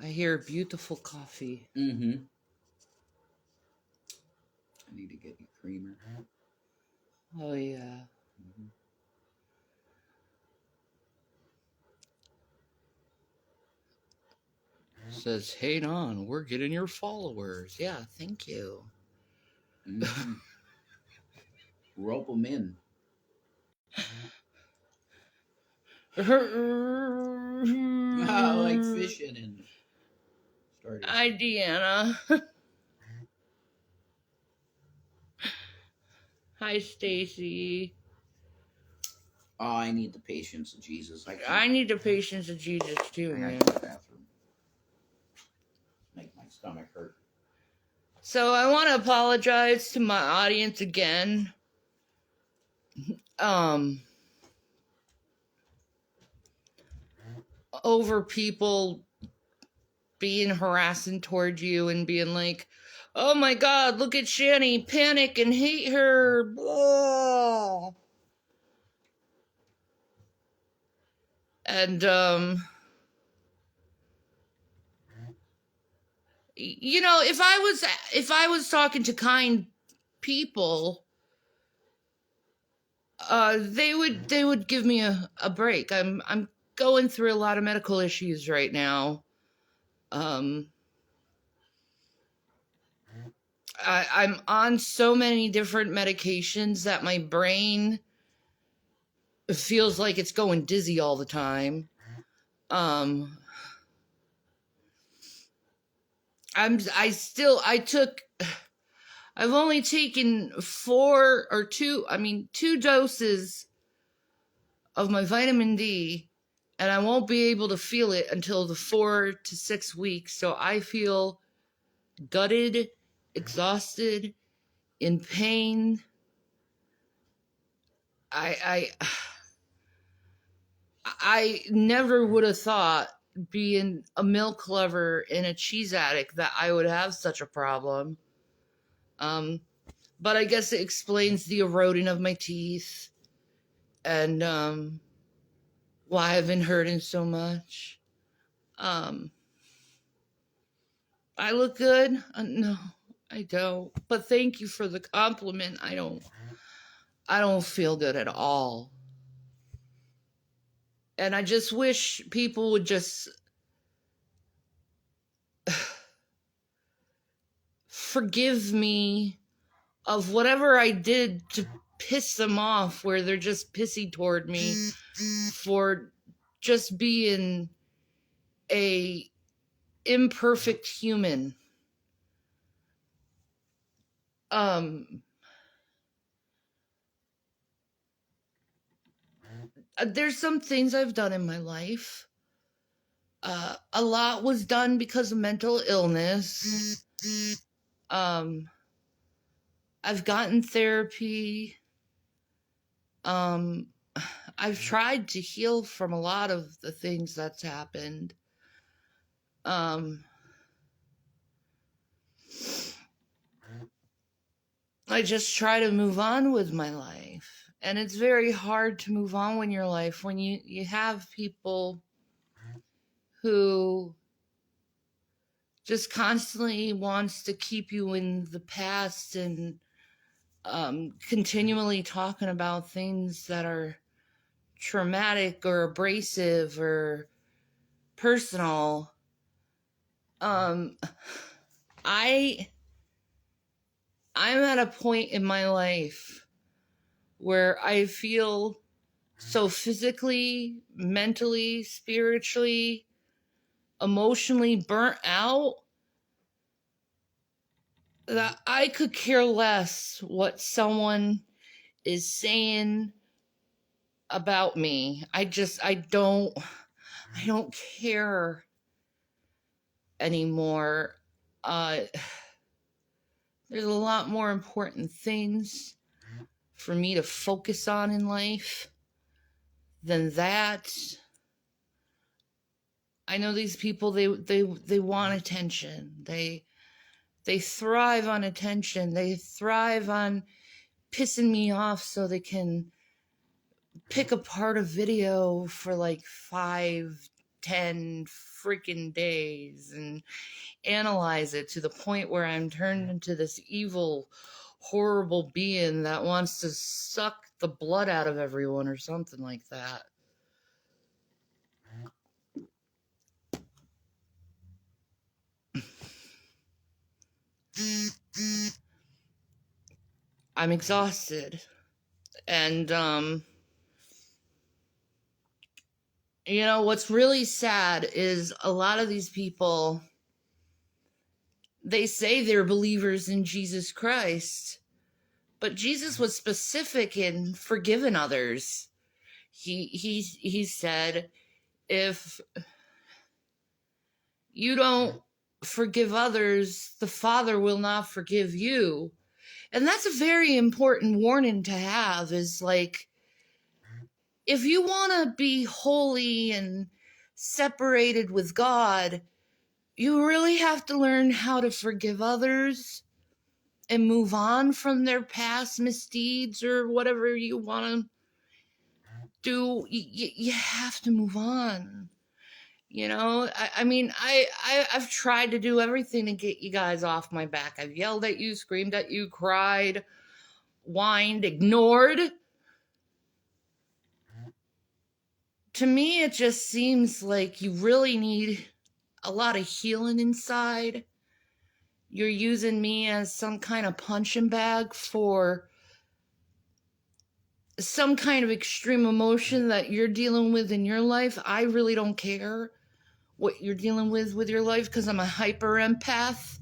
I hear beautiful coffee. Mm-hmm. I need to get you creamer. Oh, yeah. Mm-hmm. Says, hey, on, we're getting your followers. Yeah, thank you. Mm-hmm. Rope them in. Like fishing and started. Hi, Deanna. Hi, Stacy. Oh, I need the patience of Jesus. I need the patience of Jesus too, I man. gotta go to the bathroom. Make my stomach hurt. So I want to apologize to my audience again. Over people being harassing toward you and being like, oh my God, look at Shanny, panic and hate her. Blah. And, you know, if I was talking to kind people, they would give me a break. I'm going through a lot of medical issues right now. I'm on so many different medications that my brain feels like it's going dizzy all the time. I've only taken 2 doses of my vitamin D, and I won't be able to feel it until the 4 to 6 weeks. So I feel gutted, exhausted, in pain. I never would have thought, being a milk lover and a cheese addict, that I would have such a problem. But I guess it explains the eroding of my teeth and why I've been hurting so much. I look good? No, I don't. But thank you for the compliment. I don't feel good at all. And I just wish people would just forgive me of whatever I did to piss them off, where they're just pissy toward me for just being a imperfect human. There's some things I've done in my life. A lot was done because of mental illness. I've gotten therapy. I've tried to heal from a lot of the things that's happened. I just try to move on with my life. And it's very hard to move on with your life when you have people who just constantly wants to keep you in the past and continually talking about things that are traumatic or abrasive or personal. I'm at a point in my life where I feel so physically, mentally, spiritually, emotionally burnt out that I could care less what someone is saying about me. I don't care anymore. There's a lot more important things for me to focus on in life than that. I know these people, they want attention. They thrive on attention. They thrive on pissing me off so they can pick apart a video for like 5, 10 freaking days and analyze it to the point where I'm turned into this evil, horrible being that wants to suck the blood out of everyone or something like that. I'm exhausted. And, what's really sad is a lot of these people, they say they're believers in Jesus Christ, but Jesus was specific in forgiving others. He said, if you don't forgive others, the Father will not forgive you. And that's a very important warning to have, is like, if you want to be holy and separated with God, you really have to learn how to forgive others and move on from their past misdeeds or whatever you want to do. You have to move on. I've tried to do everything to get you guys off my back. I've yelled at you, screamed at you, cried, whined, ignored. To me, it just seems like you really need a lot of healing inside. You're using me as some kind of punching bag for some kind of extreme emotion that you're dealing with in your life. I really don't care what you're dealing with your life, because I'm a hyper empath.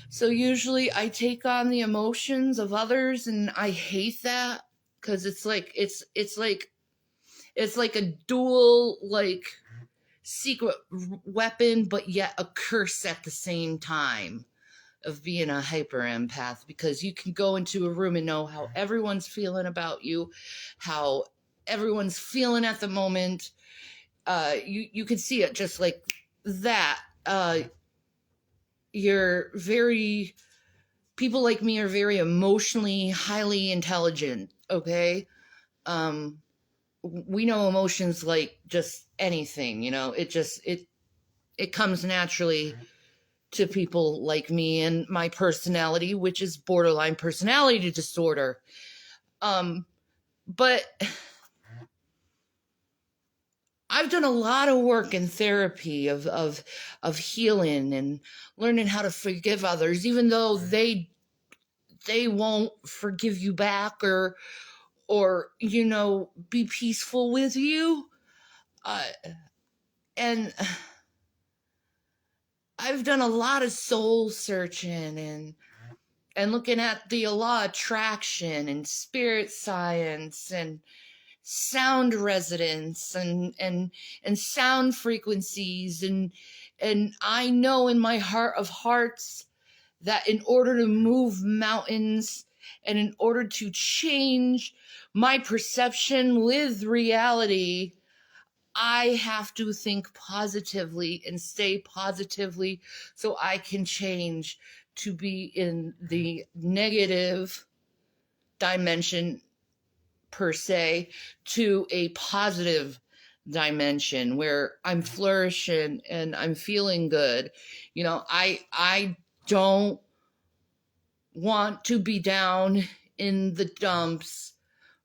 So usually I take on the emotions of others, and I hate that, because it's like a dual, like, secret weapon, but yet a curse at the same time of being a hyper empath, because you can go into a room and know how everyone's feeling about you, how everyone's feeling at the moment. You can see it just like that. People like me are very emotionally highly intelligent. Okay. We know emotions like just anything, it comes naturally to people like me and my personality, which is borderline personality disorder. But I've done a lot of work in therapy of healing and learning how to forgive others, even though they won't forgive you back or be peaceful with you. And I've done a lot of soul searching and looking at the law of attraction and spirit science and sound resonance and sound frequencies, and I know in my heart of hearts that in order to move mountains and in order to change my perception with reality, I have to think positively and stay positively so I can change to be in the negative dimension, per se, to a positive dimension where I'm flourishing and I'm feeling good. I don't want to be down in the dumps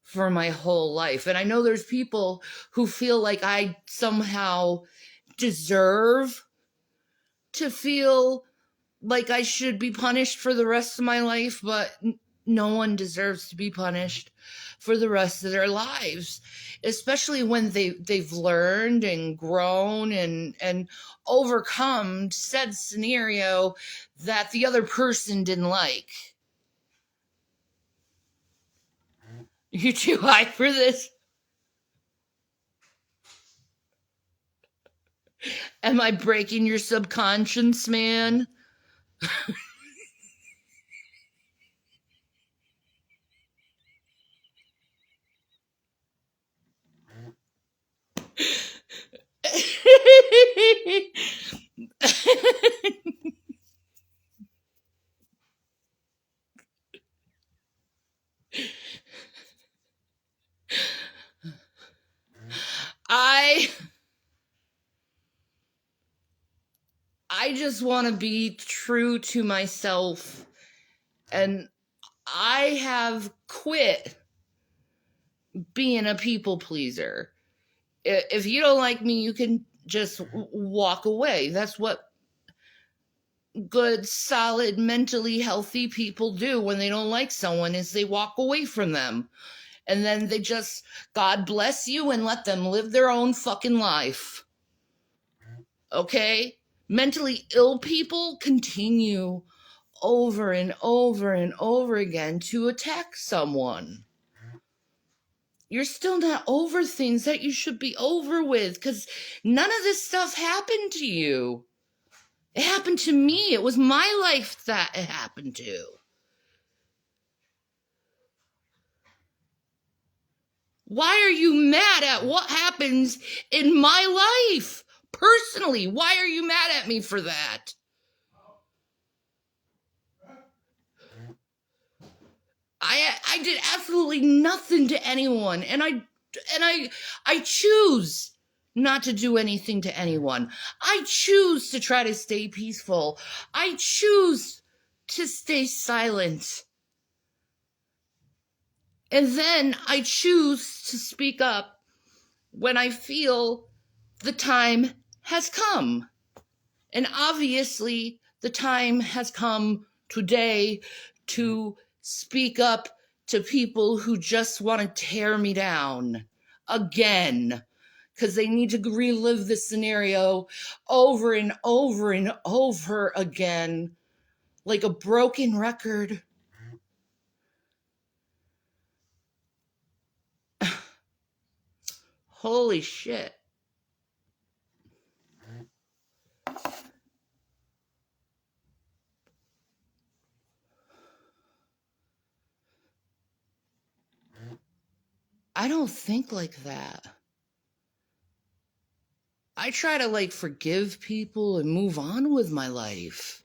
for my whole life. And I know there's people who feel like I somehow deserve to feel like I should be punished for the rest of my life, but no one deserves to be punished for the rest of their lives, especially when they've learned and grown and overcome said scenario that the other person didn't like. You too high for this? Am I breaking your subconscious, man? I I just want to be true to myself, and I have quit being a people pleaser. If you don't like me, you can just walk away. That's what good, solid, mentally healthy people do when they don't like someone, is they walk away from them. And then they just, God bless you, and let them live their own fucking life. Okay? Mentally ill people continue over and over and over again to attack someone. You're still not over things that you should be over with, because none of this stuff happened to you. It happened to me. It was my life that it happened to. Why are you mad at what happens in my life? Personally, why are you mad at me for that? I did absolutely nothing to anyone, and I choose not to do anything to anyone. I choose to try to stay peaceful. I choose to stay silent. And then I choose to speak up when I feel the time has come. And obviously, the time has come today to speak up to people who just want to tear me down again, because they need to relive this scenario over and over and over again, like a broken record. Holy shit. I don't think like that. I try to forgive people and move on with my life.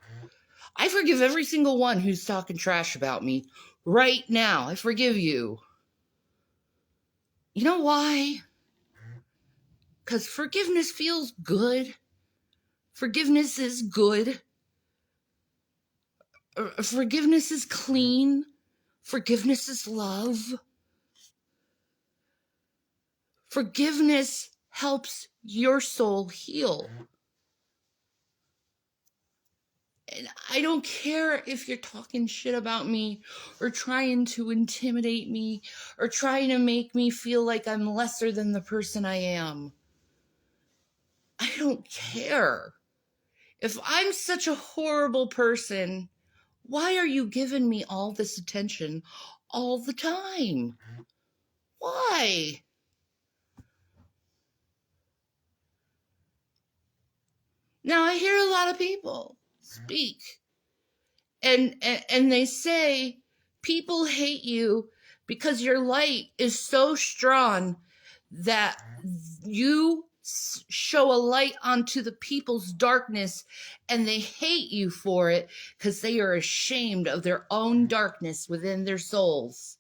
I forgive every single one who's talking trash about me right now. I forgive you. You know why? Because forgiveness feels good. Forgiveness is good. Forgiveness is clean. Forgiveness is love. Forgiveness helps your soul heal. And I don't care if you're talking shit about me or trying to intimidate me or trying to make me feel like I'm lesser than the person I am. I don't care. If I'm such a horrible person, why are you giving me all this attention all the time? Why? Now, I hear a lot of people speak, and they say people hate you because your light is so strong that you show a light onto the people's darkness, and they hate you for it because they are ashamed of their own darkness within their souls.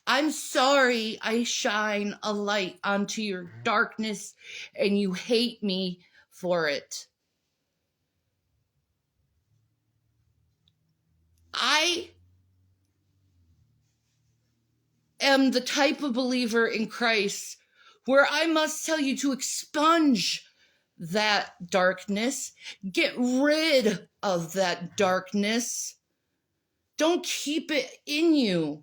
I'm sorry I shine a light onto your darkness and you hate me for it. I am the type of believer in Christ where I must tell you to expunge that darkness. Get rid of that darkness. Don't keep it in you.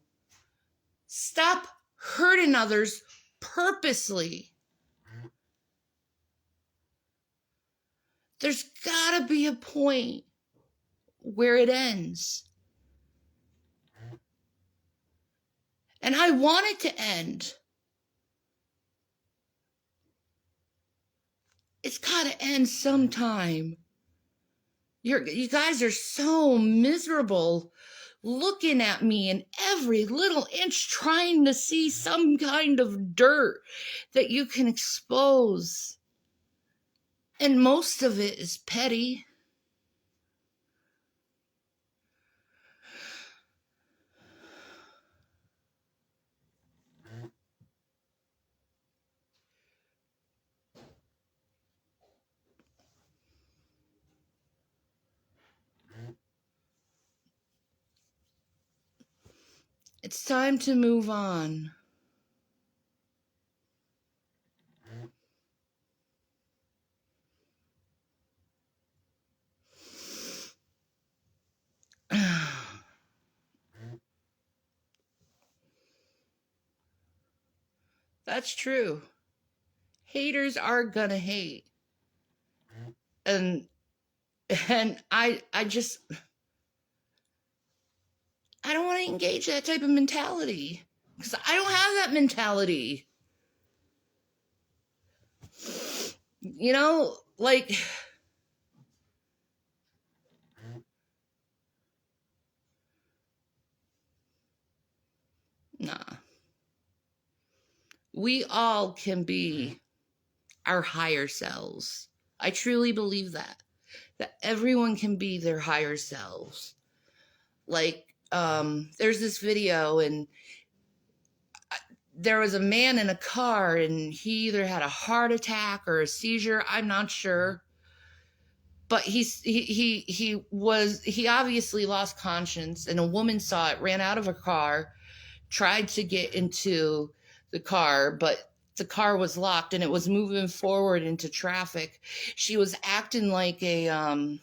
Stop hurting others purposely. There's gotta be a point where it ends. And I want it to end. It's gotta end sometime. You guys are so miserable looking at me in every little inch, trying to see some kind of dirt that you can expose. And most of it is petty. It's time to move on. That's true. Haters are gonna hate. And I don't want to engage that type of mentality. Because I don't have that mentality. You know, like, nah. We all can be our higher selves. I truly believe that everyone can be their higher selves. Like, there's this video, and there was a man in a car, and he either had a heart attack or a seizure. I'm not sure. But he obviously lost conscience, and a woman saw it, ran out of a car, tried to get into the car, but the car was locked and it was moving forward into traffic. She was acting like a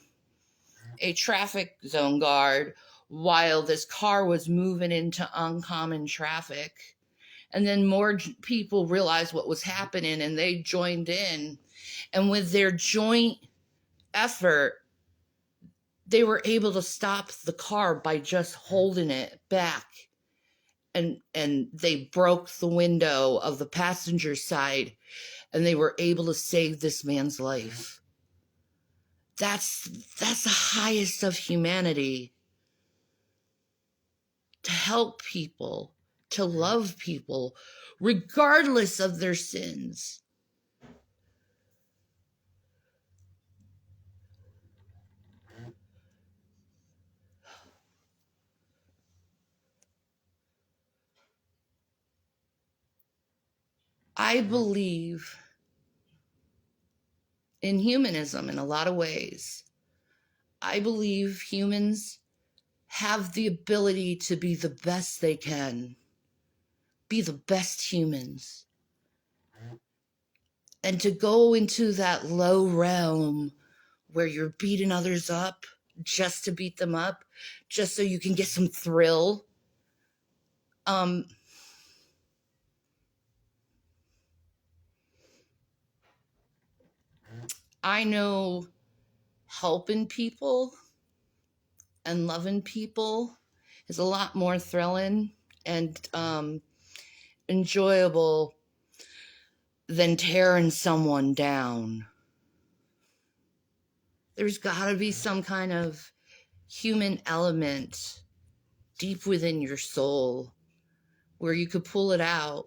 traffic zone guard while this car was moving into uncommon traffic. And then more people realized what was happening, and they joined in. And with their joint effort, they were able to stop the car by just holding it back. And they broke the window of the passenger side, and they were able to save this man's life. That's the highest of humanity. To help people, to love people, regardless of their sins. I believe in humanism in a lot of ways. I believe humans have the ability to be the best they can, be the best humans. And to go into that low realm where you're beating others up just to beat them up, just so you can get some thrill. I know helping people and loving people is a lot more thrilling and enjoyable than tearing someone down. There's got to be some kind of human element deep within your soul where you could pull it out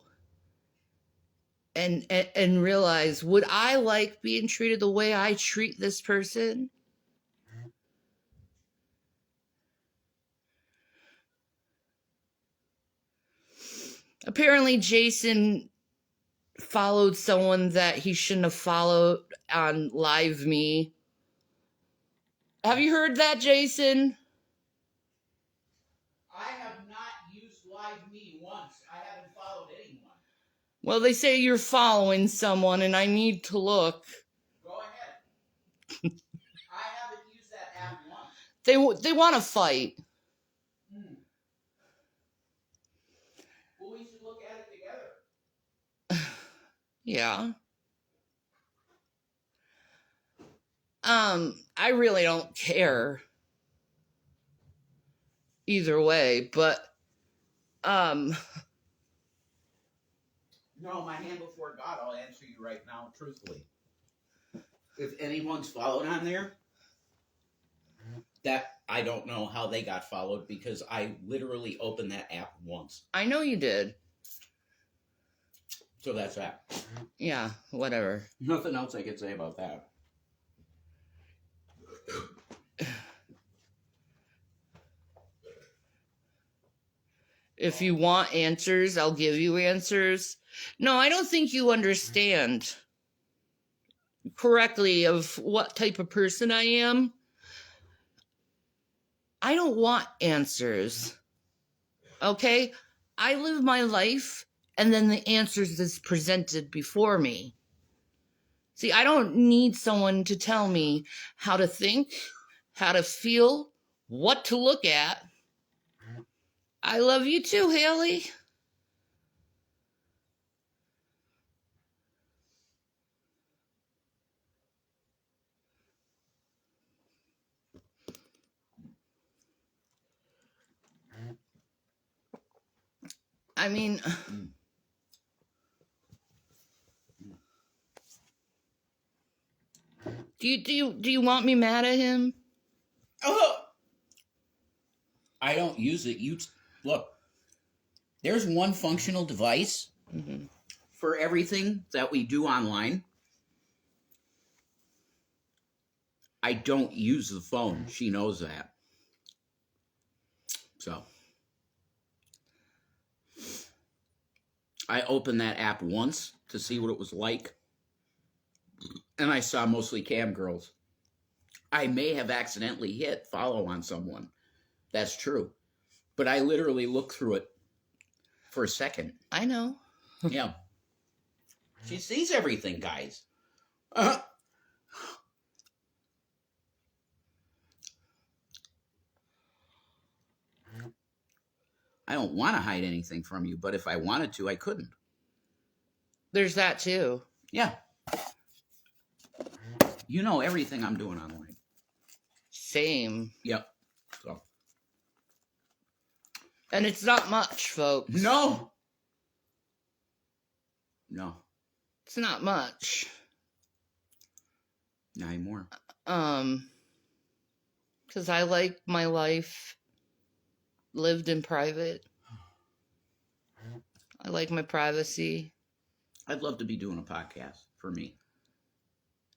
and realize, would I like being treated the way I treat this person? Apparently Jason followed someone that he shouldn't have followed on Live Me. Have you heard that, Jason? I have not used Live Me once. I haven't followed anyone. Well, they say you're following someone, and I need to look. Go ahead. I haven't used that app once. They want to fight. Well, we should look at it together. Yeah. I really don't care either way, but no, my hand before God, I'll answer you right now, truthfully. If anyone's followed on there, that I don't know how they got followed, because I literally opened that app once. I know you did. So that's that. Yeah, whatever. Nothing else I could say about that. If you want answers, I'll give you answers. No, I don't think you understand correctly of what type of person I am. I don't want answers. Okay? I live my life, and then the answers is presented before me. See, I don't need someone to tell me how to think, how to feel, what to look at. I love you too, Haley. I mean, do you want me mad at him? Oh, I don't use it. Look. There's one functional device for everything that we do online. I don't use the phone. She knows that. So I opened that app once to see what it was like, and I saw mostly cam girls. I may have accidentally hit follow on someone. That's true. But I literally looked through it for a second. I know. Yeah. She sees everything, guys. I don't want to hide anything from you, but if I wanted to, I couldn't. There's that too. Yeah. You know everything I'm doing online. Same. Yep. So. And it's not much, folks. No. It's not much. Not anymore. Because I like my life lived in private. I like my privacy. I'd love to be doing a podcast for me.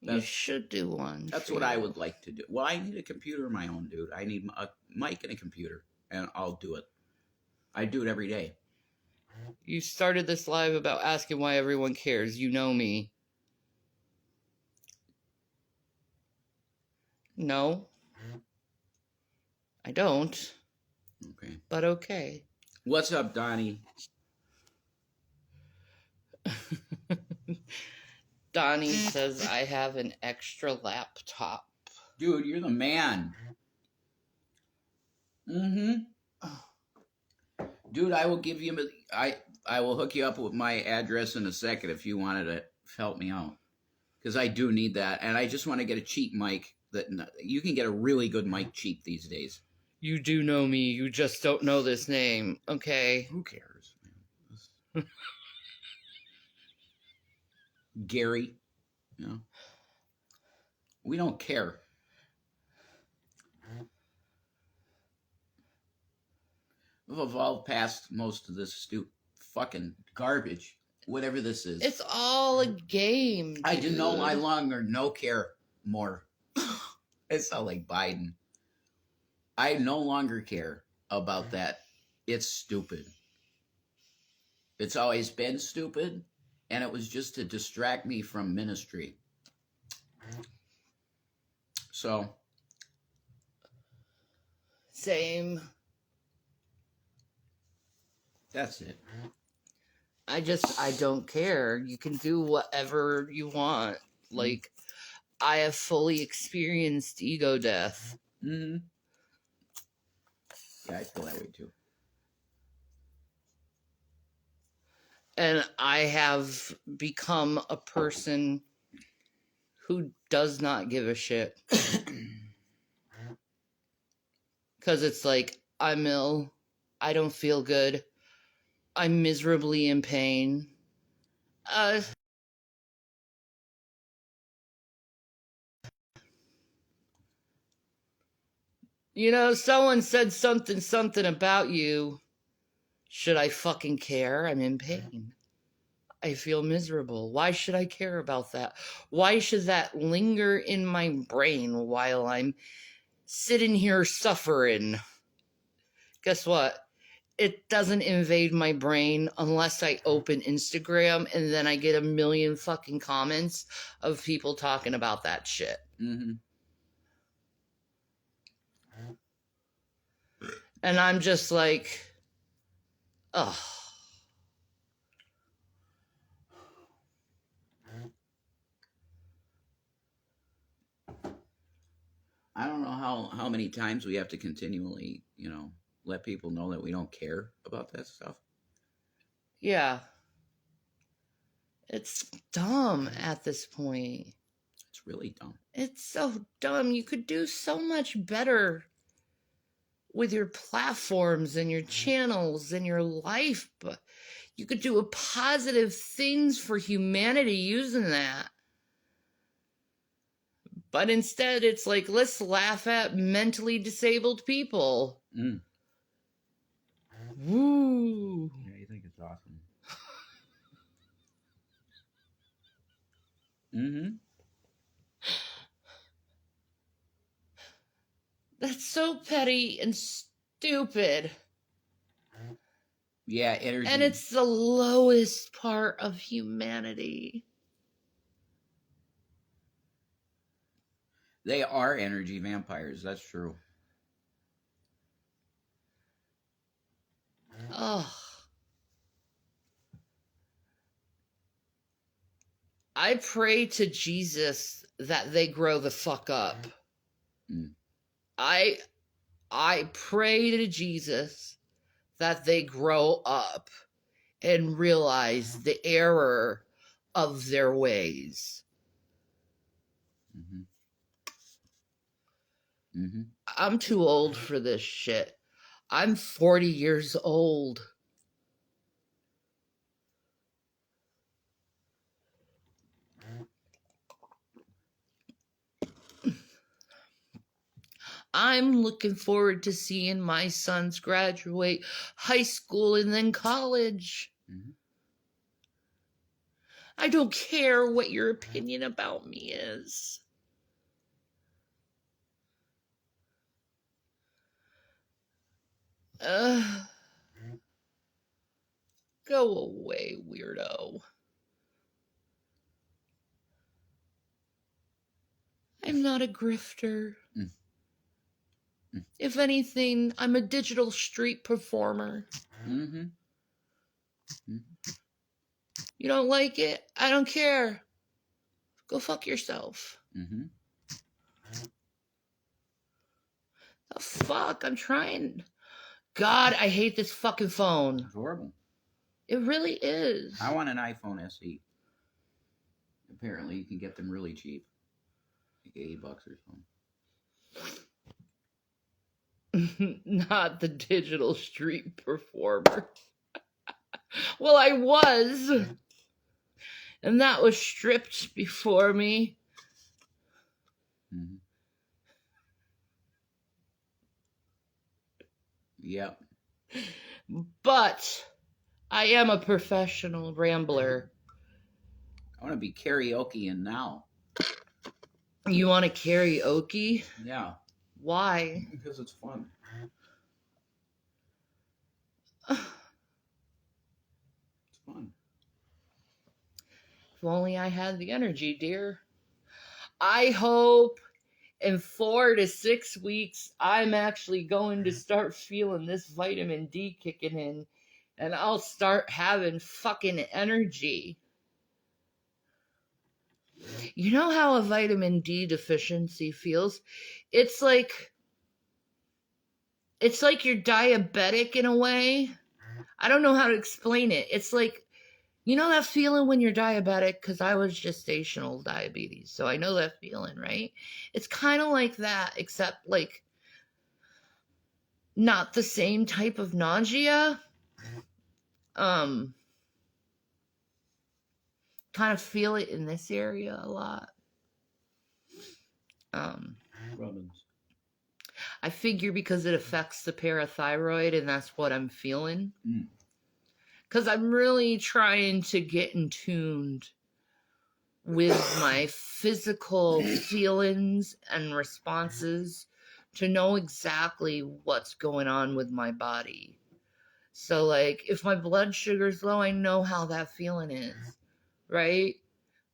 You should do one. That's what I would like to do. Well, I need a computer of my own, dude. I need a mic and a computer, and I'll do it. I do it every day. You started this live about asking why everyone cares. You know me. No. I don't. Okay. But okay. What's up, Donnie? Donnie says I have an extra laptop. Dude, you're the man. Dude, I will give you I will hook you up with my address in a second if you wanted to help me out. Because I do need that. And I just want to get a cheap mic. You can get a really good mic cheap these days. You do know me. You just don't know this name. Okay. Who cares, man? Gary. You know? We don't care. We've evolved past most of this fucking garbage. Whatever this is. It's all a game, dude. I do no longer no care more. It sounds like Biden. I no longer care about that. It's stupid. It's always been stupid, and it was just to distract me from ministry. So. Same. That's it. I don't care. You can do whatever you want. Like, I have fully experienced ego death. Mm-hmm. Yeah, I feel that way too. And I have become a person who does not give a shit. Because it's like, I'm ill. I don't feel good. I'm miserably in pain. You know, someone said something about you. Should I fucking care? I'm in pain. I feel miserable. Why should I care about that? Why should that linger in my brain while I'm sitting here suffering? Guess what? It doesn't invade my brain unless I open Instagram and then I get a million fucking comments of people talking about that shit. Mm-hmm. And I'm just like, Ugh. I don't know how many times we have to continually, let people know that we don't care about that stuff. Yeah. It's dumb at this point. It's really dumb. It's so dumb. You could do so much better with your platforms and your channels and your life, but you could do a positive things for humanity using that. But instead, it's like, let's laugh at mentally disabled people. Mm. Woo. Yeah, you think it's awesome. Mm-hmm. That's so petty and stupid. Yeah, energy. And it's the lowest part of humanity. They are energy vampires. That's true. Ugh. I pray to Jesus that they grow the fuck up. Mm. I pray to Jesus that they grow up and realize the error of their ways. Mm-hmm. Mm-hmm. I'm too old for this shit. I'm 40 years old. I'm looking forward to seeing my sons graduate high school and then college. Mm-hmm. I don't care what your opinion about me is. Go away, weirdo. I'm not a grifter. Mm. Mm. If anything, I'm a digital street performer. Mm-hmm. Mm-hmm. You don't like it? I don't care. Go fuck yourself. Mm-hmm. The fuck? I'm trying. God, I hate this fucking phone. It's horrible. It really is. I want an iPhone SE. Apparently, you can get them really cheap. Like $80 or something. Not the digital street performer. Well, I was. And that was stripped before me. Mm-hmm. Yep. But I am a professional rambler. I want to be karaoke now. You want to karaoke? Yeah. Why? Because it's fun. If It's fun. only I had the energy, dear. I hope in 4 to 6 weeks, I'm actually going to start feeling this vitamin D kicking in, and I'll start having fucking energy. You know how a vitamin D deficiency feels? It's like you're diabetic in a way. I don't know how to explain it. It's like, you know that feeling when you're diabetic? Because I was gestational diabetes, so I know that feeling, right? It's kind of like that, except like not the same type of nausea. Kind of feel it in this area a lot. Robbins. I figure because it affects the parathyroid, and that's what I'm feeling. Because I'm really trying to get in tuned with my physical feelings and responses to know exactly what's going on with my body. So, like, if my blood sugar's low, I know how that feeling is, right?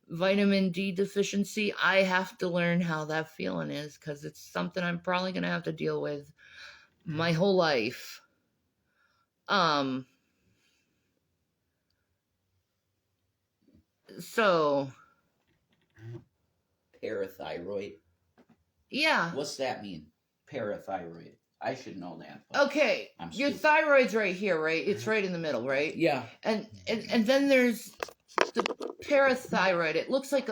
Vitamin D deficiency, I have to learn how that feeling is because it's something I'm probably going to have to deal with my whole life. So, Parathyroid. yeah. What's that mean? Parathyroid. I should know that. but Okay, I'm your stupid. thyroid's right here, right? It's right in the middle, right? Yeah. And then there's the parathyroid. It looks like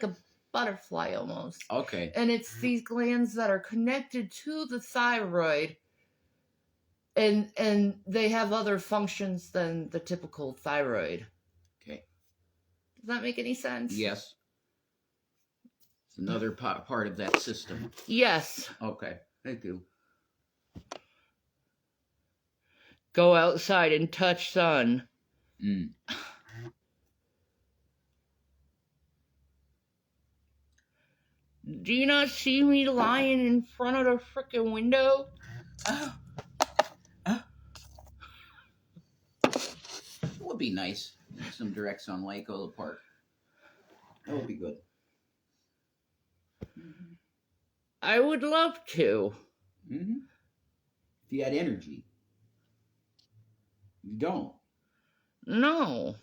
a butterfly almost. Okay. And it's these glands that are connected to the thyroid, and they have other functions than the typical thyroid. Okay. Does that make any sense? Yes. It's another part of that system. Yes. Okay. Thank you. Go outside and touch sun. Mm. Do you not see me lying in front of the frickin' window? It would be nice. Some direct sunlight, go to the park. That would be good. I would love to. Mm-hmm. If you had energy. You don't. No.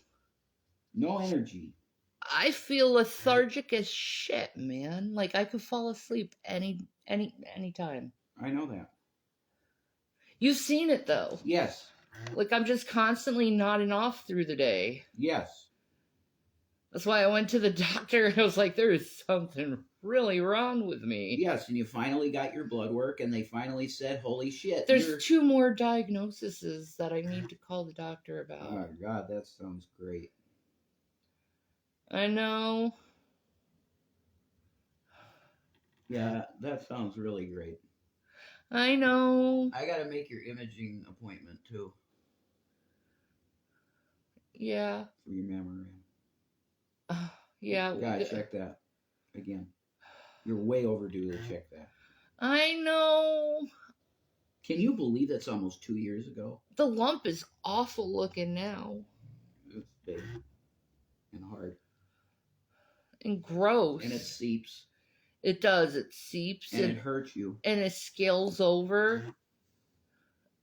No energy. I feel lethargic as shit, man. Like I could fall asleep any time. I know that. You've seen it though. Yes. Like I'm just constantly nodding off through the day. Yes. That's why I went to the doctor and I was like, there is something really wrong with me. Yes, and you finally got your blood work and they finally said, holy shit. There's 2 more diagnoses that I need to call the doctor about. Oh, God, that sounds great. I know. Yeah, that sounds really great. I know. I gotta make your imaging appointment, too. Yeah. For your mammogram. Yeah. Gotta check that again. You're way overdue to check that. I know. Can you believe that's almost 2 years ago? The lump is awful looking now. It's big and hard. And gross. And it seeps. It does. It seeps. And it hurts you. And it scales over.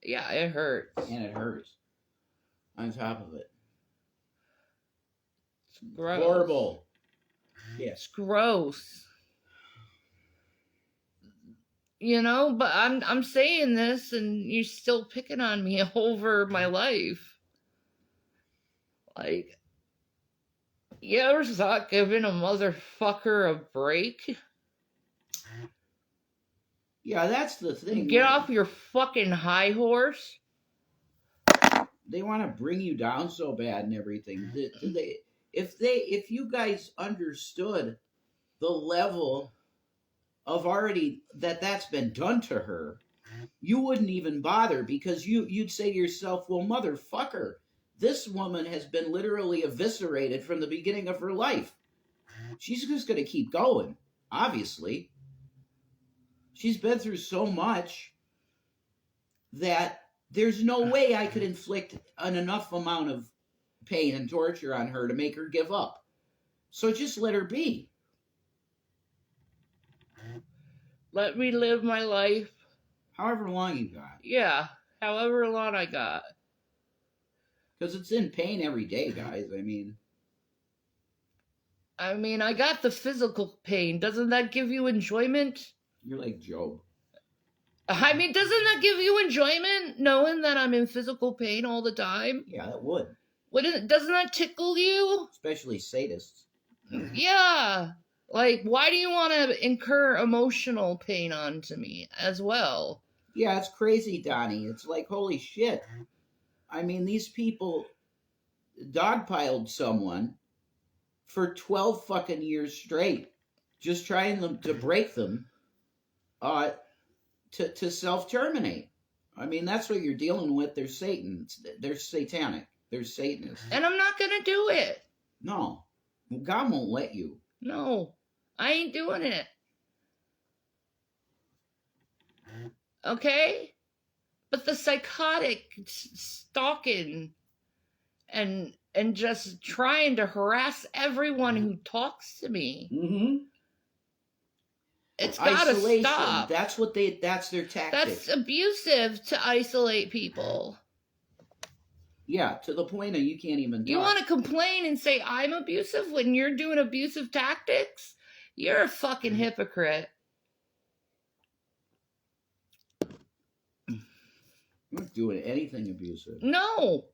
Yeah, it hurts. And it hurts. On top of it. It's gross. Horrible. Yeah. It's gross. You know, but I'm saying this and you're still picking on me over my life. Like, you ever thought giving a motherfucker a break? Yeah, that's the thing. Get off your fucking high horse. They want to bring you down so bad and everything. If you guys understood the level of already that's been done to her, you wouldn't even bother because you'd say to yourself, well, motherfucker, this woman has been literally eviscerated from the beginning of her life. She's just going to keep going, obviously. She's been through so much that there's no way I could inflict an enough amount of pain and torture on her to make her give up. So just let her be. Let me live my life. However long you got. Yeah, however long I got. Because it's in pain every day, guys. I mean, I got the physical pain. Doesn't that give you enjoyment? You're like Job. Doesn't that give you enjoyment, knowing that I'm in physical pain all the time? Yeah, that would. Doesn't that tickle you? Especially sadists. Yeah. Like, why do you want to incur emotional pain onto me as well? Yeah, it's crazy, Donnie. It's like, holy shit. I mean, these people dogpiled someone for 12 fucking years straight, just trying to break them to self-terminate. I mean, that's what you're dealing with. They're Satan. They're satanic. They're Satanists. And I'm not going to do it. No. Well, God won't let you. No. I ain't doing it. Okay? But the psychotic stalking and just trying to harass everyone who talks to me. Mm-hmm. It's gotta stop. That's their tactic. That's abusive to isolate people. Yeah, to the point of you can't even You talk. want to complain and say I'm abusive when you're doing abusive tactics? You're a fucking hypocrite. I'm not doing anything abusive. No.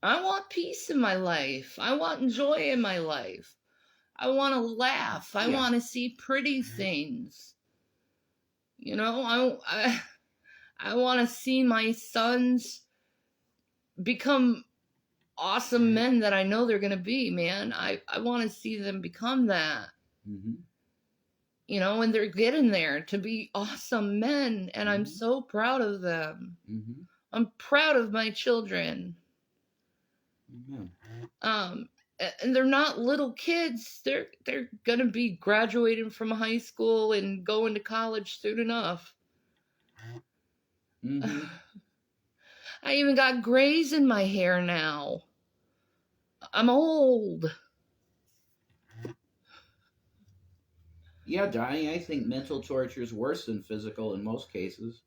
I want peace in my life. I want joy in my life. I want to laugh. I want to see pretty things. You know, I want to see my sons become awesome men that I know they're going to be, man. I want to see them become that. Mm-hmm. You know, and they're getting there to be awesome men, and I'm so proud of them. Mm-hmm. I'm proud of my children. Amen. And they're not little kids. They're gonna be graduating from high school and going to college soon enough. Mm-hmm. I even got grays in my hair now. I'm old. Yeah, Donnie, I think mental torture is worse than physical in most cases.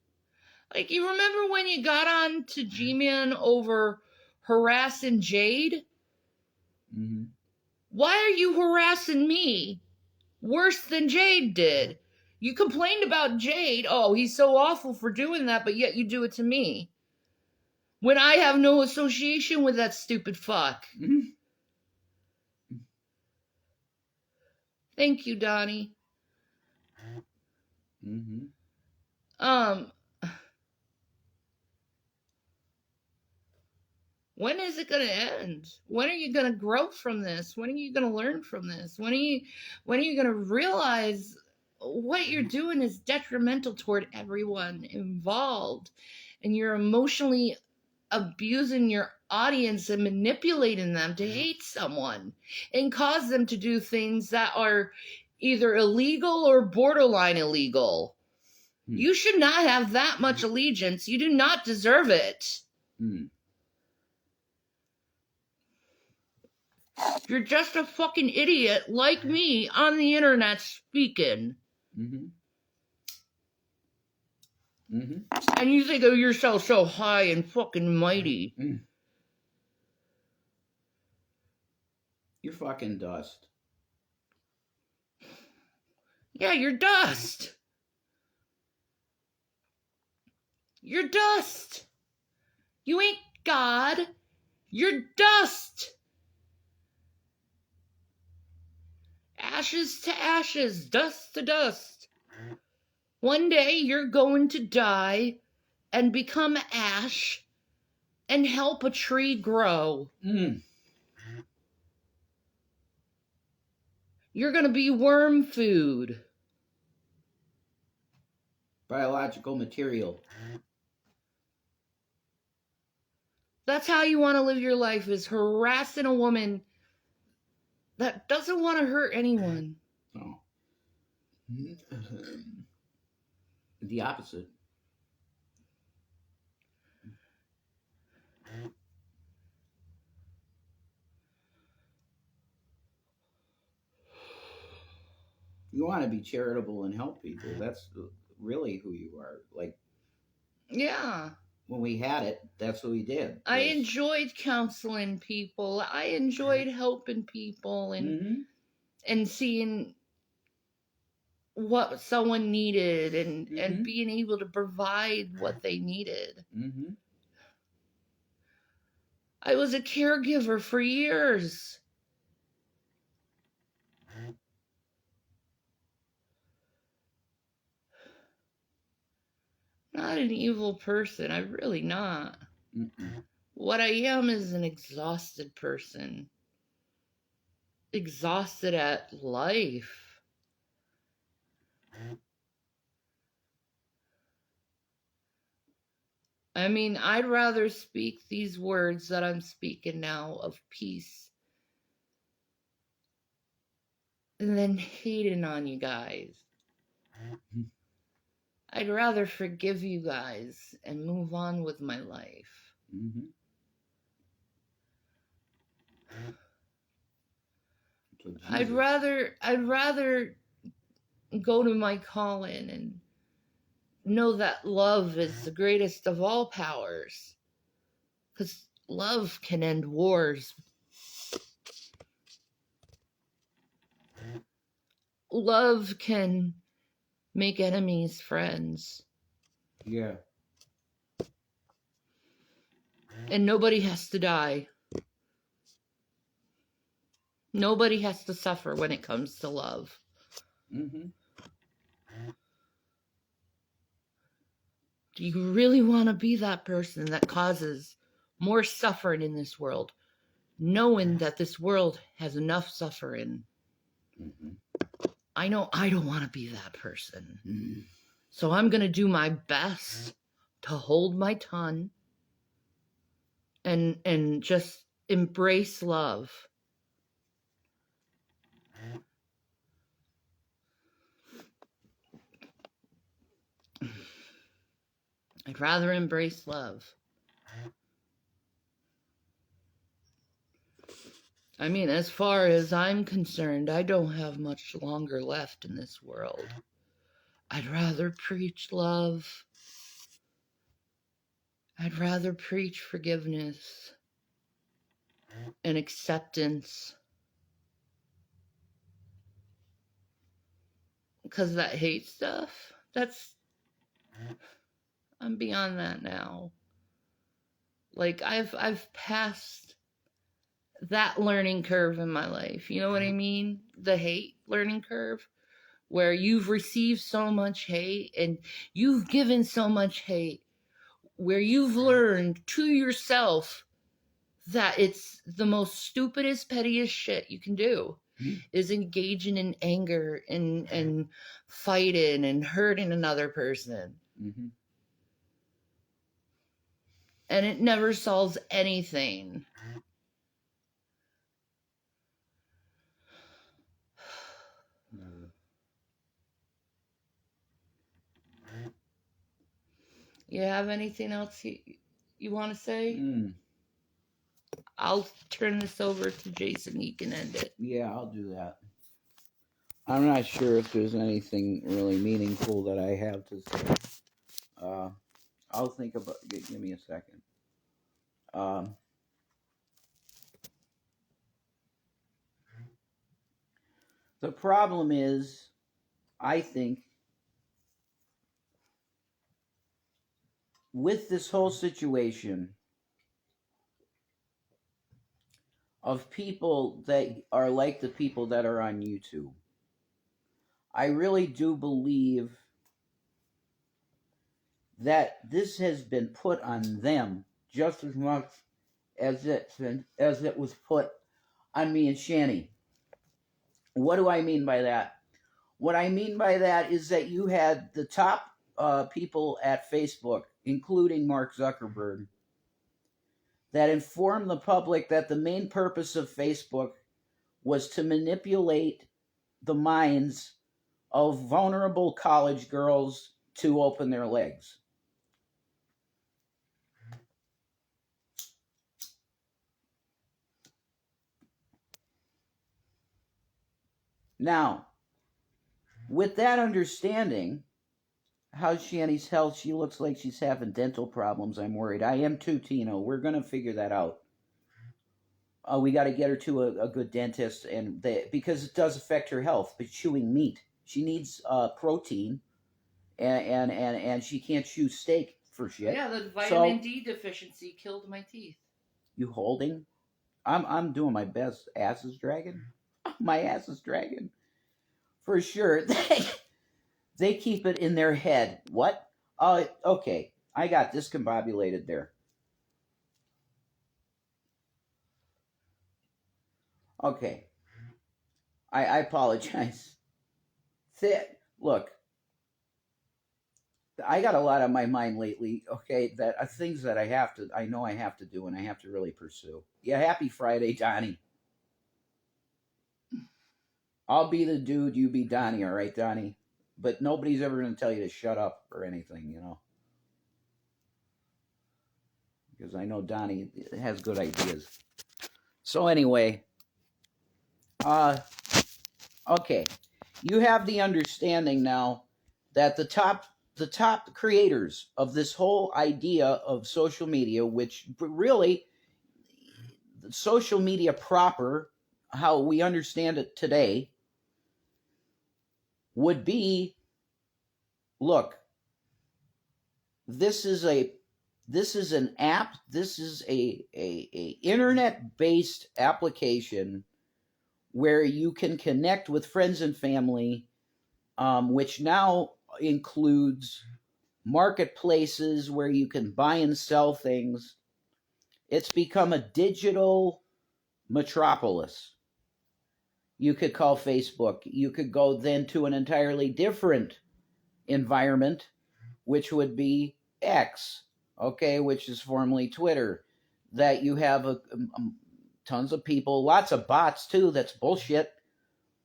Like, you remember when you got on to G-Man over harassing Jade? Mm-hmm. Why are you harassing me worse than Jade did? You complained about Jade. Oh, he's so awful for doing that, but yet you do it to me. When I have no association with that stupid fuck. Mm-hmm. Thank you, Donnie. Mm-hmm. When is it going to end? When are you going to grow from this? When are you going to learn from this? When are you going to realize what you're doing is detrimental toward everyone involved, and you're emotionally abusing your audience and manipulating them to hate someone and cause them to do things that are either illegal or borderline illegal. You should not have that much allegiance. You do not deserve it. You're just a fucking idiot like me on the internet speaking. Mm-hmm. Mm-hmm. And you think of yourself so high and fucking mighty. You're fucking dust. Yeah, you're dust. You're dust. You ain't God. You're dust. Ashes to ashes, dust to dust. One day you're going to die and become ash and help a tree grow. You're going to be worm food. Biological material. That's how you want to live your life, is harassing a woman that doesn't want to hurt anyone. Oh. The opposite. You want to be charitable and help people. That's really who you are. Like, yeah. When we had it, that's what we did. I enjoyed counseling people. I enjoyed helping people and seeing what someone needed and being able to provide what they needed. I was a caregiver for years. Not an evil person. I'm really not. What I am is an exhausted person. Exhausted at life. I mean, I'd rather speak these words that I'm speaking now of peace than hating on you guys. I'd rather forgive you guys and move on with my life. I'd rather go to my calling know that love is the greatest of all powers. Because love can end wars. Love can make enemies friends. Yeah. And nobody has to die. Nobody has to suffer when it comes to love. Mm-hmm. Do you really want to be that person that causes more suffering in this world, knowing that this world has enough suffering? Mm-hmm. I know I don't want to be that person. Mm-hmm. So I'm going to do my best to hold my tongue and just embrace love. I'd rather embrace love. I mean, as far as I'm concerned, I don't have much longer left in this world. I'd rather preach love. I'd rather preach forgiveness and acceptance. Because that hate stuff, I'm beyond that now. Like I've passed that learning curve in my life. You know what I mean? The hate learning curve, where you've received so much hate and you've given so much hate, where you've learned to yourself that it's the most stupidest, pettiest shit you can do is engaging in anger and fighting and hurting another person. Mm-hmm. And it never solves anything. Never. You have anything else you want to say? Mm. I'll turn this over to Jason. He can end it. Yeah, I'll do that. I'm not sure if there's anything really meaningful that I have to say. I'll think about. Give me a second. Um, the problem is, I think, with this whole situation of people that are like the people that are on YouTube, I really do believe that this has been put on them just as much as it was put on me and Shanny. What do I mean by that? What I mean by that is that you had the top people at Facebook, including Mark Zuckerberg, that informed the public that the main purpose of Facebook was to manipulate the minds of vulnerable college girls to open their legs. Now, with that understanding, how's Shanny's health? She looks like she's having dental problems. I'm worried. I am too, Tino. We're going to figure that out. We got to get her to a good dentist, and because it does affect her health. But chewing meat, she needs protein, and she can't chew steak for shit. Yeah, the vitamin D deficiency killed my teeth. You holding? I'm doing my best. Ass is dragging. My ass is dragging. For sure. They keep it in their head. What? Okay. I got discombobulated there. Okay. I apologize. Look, I got a lot on my mind lately, okay, that are things that I know I have to do and I have to really pursue. Yeah, happy Friday, Donnie. I'll be the dude, you be Donnie, all right, Donnie? But nobody's ever going to tell you to shut up or anything, you know? Because I know Donnie has good ideas. So anyway, okay. You have the understanding now that the the top creators of this whole idea of social media, which really, social media proper, how we understand it today, would be, look, this is an app, this is a internet-based application where you can connect with friends and family, which now includes marketplaces where you can buy and sell things. It's become a digital metropolis. You could call Facebook. You could go then to an entirely different environment, which would be X, okay, which is formerly Twitter. That you have tons of people, lots of bots too. That's bullshit.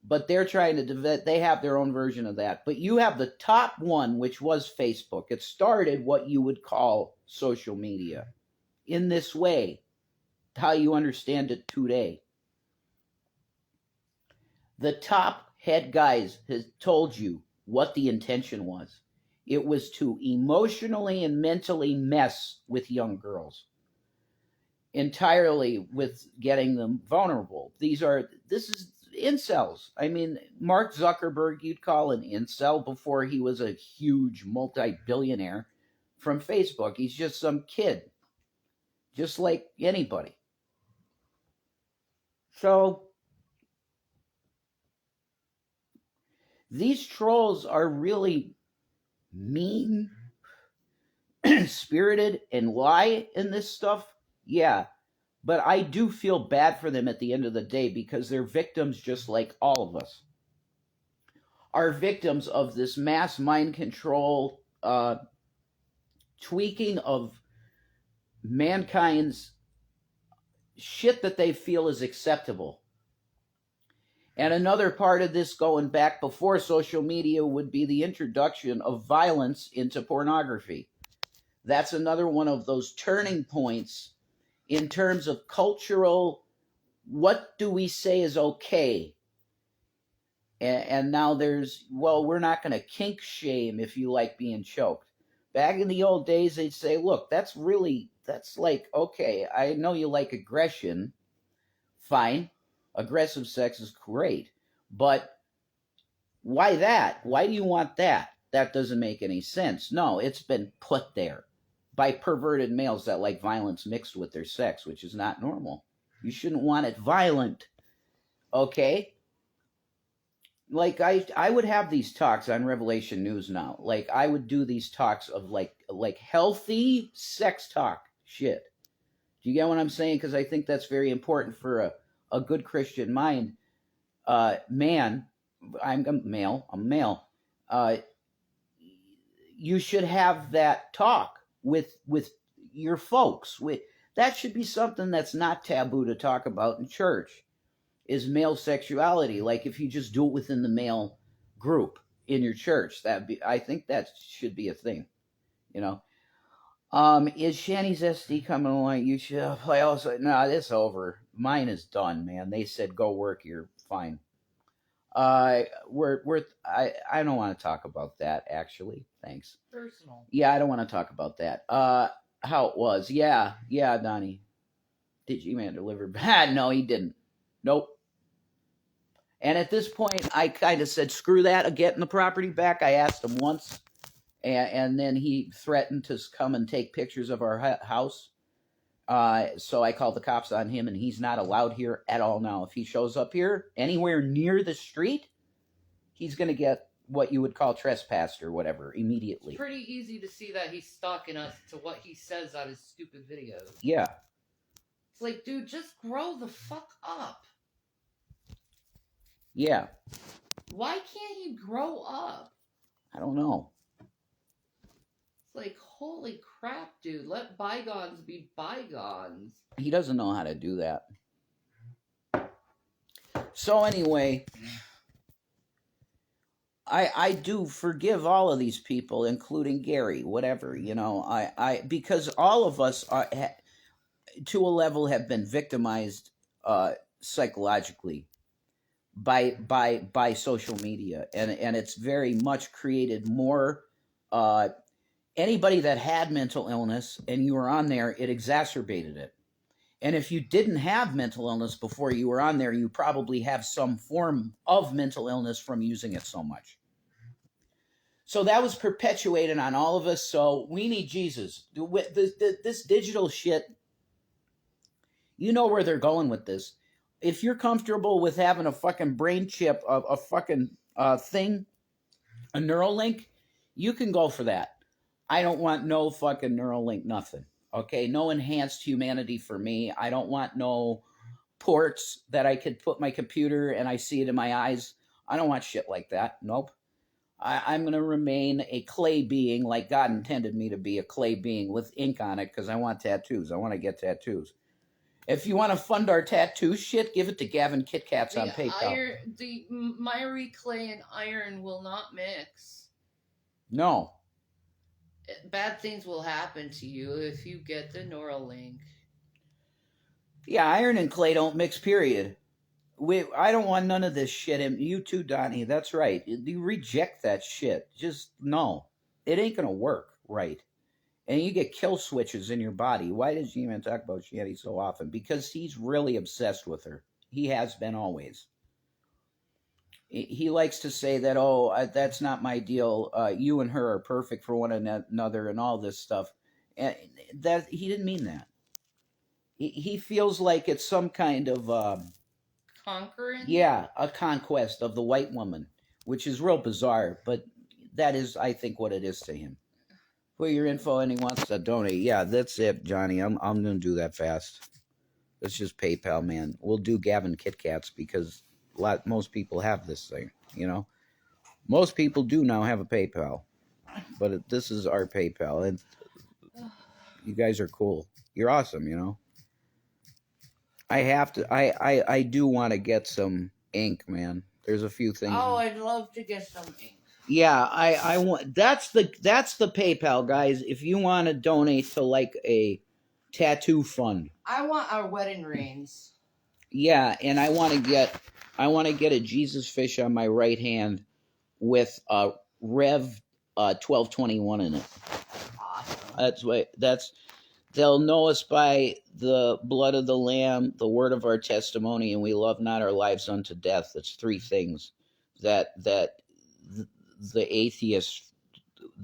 But they're trying to they have their own version of that. But you have the top one, which was Facebook. It started what you would call social media in this way, how you understand it today. The top head guys has told you what the intention was. It was to emotionally and mentally mess with young girls, entirely with getting them vulnerable. This is incels. I mean, Mark Zuckerberg, you'd call an incel before he was a huge multi-billionaire from Facebook. He's just some kid, just like anybody. So these trolls are really mean spirited and lie in this stuff. Yeah, but I do feel bad for them at the end of the day, because they're victims just like all of us are victims of this mass mind control tweaking of mankind's shit that they feel is acceptable. And another part of this, going back before social media, would be the introduction of violence into pornography. That's another one of those turning points in terms of cultural, what do we say is okay? And now there's, well, we're not going to kink shame if you like being choked. Back in the old days, they'd say, look, that's like, okay, I know you like aggression. Fine. Aggressive sex is great. But why that? Why do you want that? That doesn't make any sense. No, it's been put there by perverted males that like violence mixed with their sex, which is not normal. You shouldn't want it violent. Okay? Like I would have these talks on Revelation News now. Like I would do these talks of like healthy sex talk shit. Do you get what I'm saying? Because I think that's very important for a good Christian mind. Man, I'm male. I'm male. You should have that talk with your folks. That should be something that's not taboo to talk about in church. Is male sexuality. Like if you just do it within the male group in your church, I think that should be a thing, you know. Is Shanny's SD coming along? You should play also. No, it's over. Mine is done, man. They said go work. You're fine. I don't want to talk about that actually. Thanks. Personal. Yeah, I don't want to talk about that. How it was. Yeah, Donnie. Did G-Man deliver? No, he didn't. Nope. And at this point, I kind of said, screw that, getting the property back. I asked him once, and then he threatened to come and take pictures of our house. So I called the cops on him, and he's not allowed here at all now. If he shows up here anywhere near the street, he's going to get what you would call trespassed or whatever immediately. It's pretty easy to see that he's stalking us to what he says on his stupid videos. Yeah. It's like, dude, just grow the fuck up. Yeah. Why can't he grow up? I don't know. It's like, holy crap, dude. Let bygones be bygones. He doesn't know how to do that. So anyway, I do forgive all of these people, including Gary, whatever, you know. Because all of us are, to a level, have been victimized psychologically by social media, and it's very much created more Uh, Anybody that had mental illness and you were on there, it exacerbated it. And if you didn't have mental illness before you were on there, you probably have some form of mental illness from using it so much. So that was perpetuated on all of us. So we need Jesus. This digital shit, you know where they're going with this. If you're comfortable with having a fucking brain chip, a fucking thing, a Neuralink, you can go for that. I don't want no fucking Neuralink, nothing. Okay, no enhanced humanity for me. I don't want no ports that I could put my computer and I see it in my eyes. I don't want shit like that. Nope. I'm going to remain a clay being like God intended me to be, a clay being with ink on it, because I want tattoos. I want to get tattoos. If you want to fund our tattoo shit, give it to Gavin Kit Kats on PayPal. The miry clay and iron will not mix. No. Bad things will happen to you if you get the Neuralink. Yeah, iron and clay don't mix, period. I don't want none of this shit. And you too, Donnie. That's right. You reject that shit. Just no. It ain't going to work right. And you get kill switches in your body. Why does she even talk about Shanny so often? Because he's really obsessed with her. He has been always. He likes to say that, oh, that's not my deal. You and her are perfect for one another and all this stuff. And that he didn't mean that. He feels like it's some kind of conquering. Yeah, a conquest of the white woman, which is real bizarre, but that is, I think, what it is to him. Put your info and he wants to donate. Yeah, that's it, Johnny. I'm gonna do that fast. Let's just PayPal, man. We'll do Gavin Kit Kats because most people have this thing. You know, most people do now have a PayPal, but this is our PayPal, and you guys are cool. You're awesome. You know. I have to. I do want to get some ink, man. There's a few things. Oh, I'd love to get some ink. Yeah, I want. That's the PayPal, guys. If you want to donate to like a tattoo fund. I want our wedding rings. Yeah, and I want to get a Jesus fish on my right hand with a Rev 1221 in it. Awesome. They'll know us by the blood of the Lamb, the word of our testimony, and we love not our lives unto death. That's three things that the atheists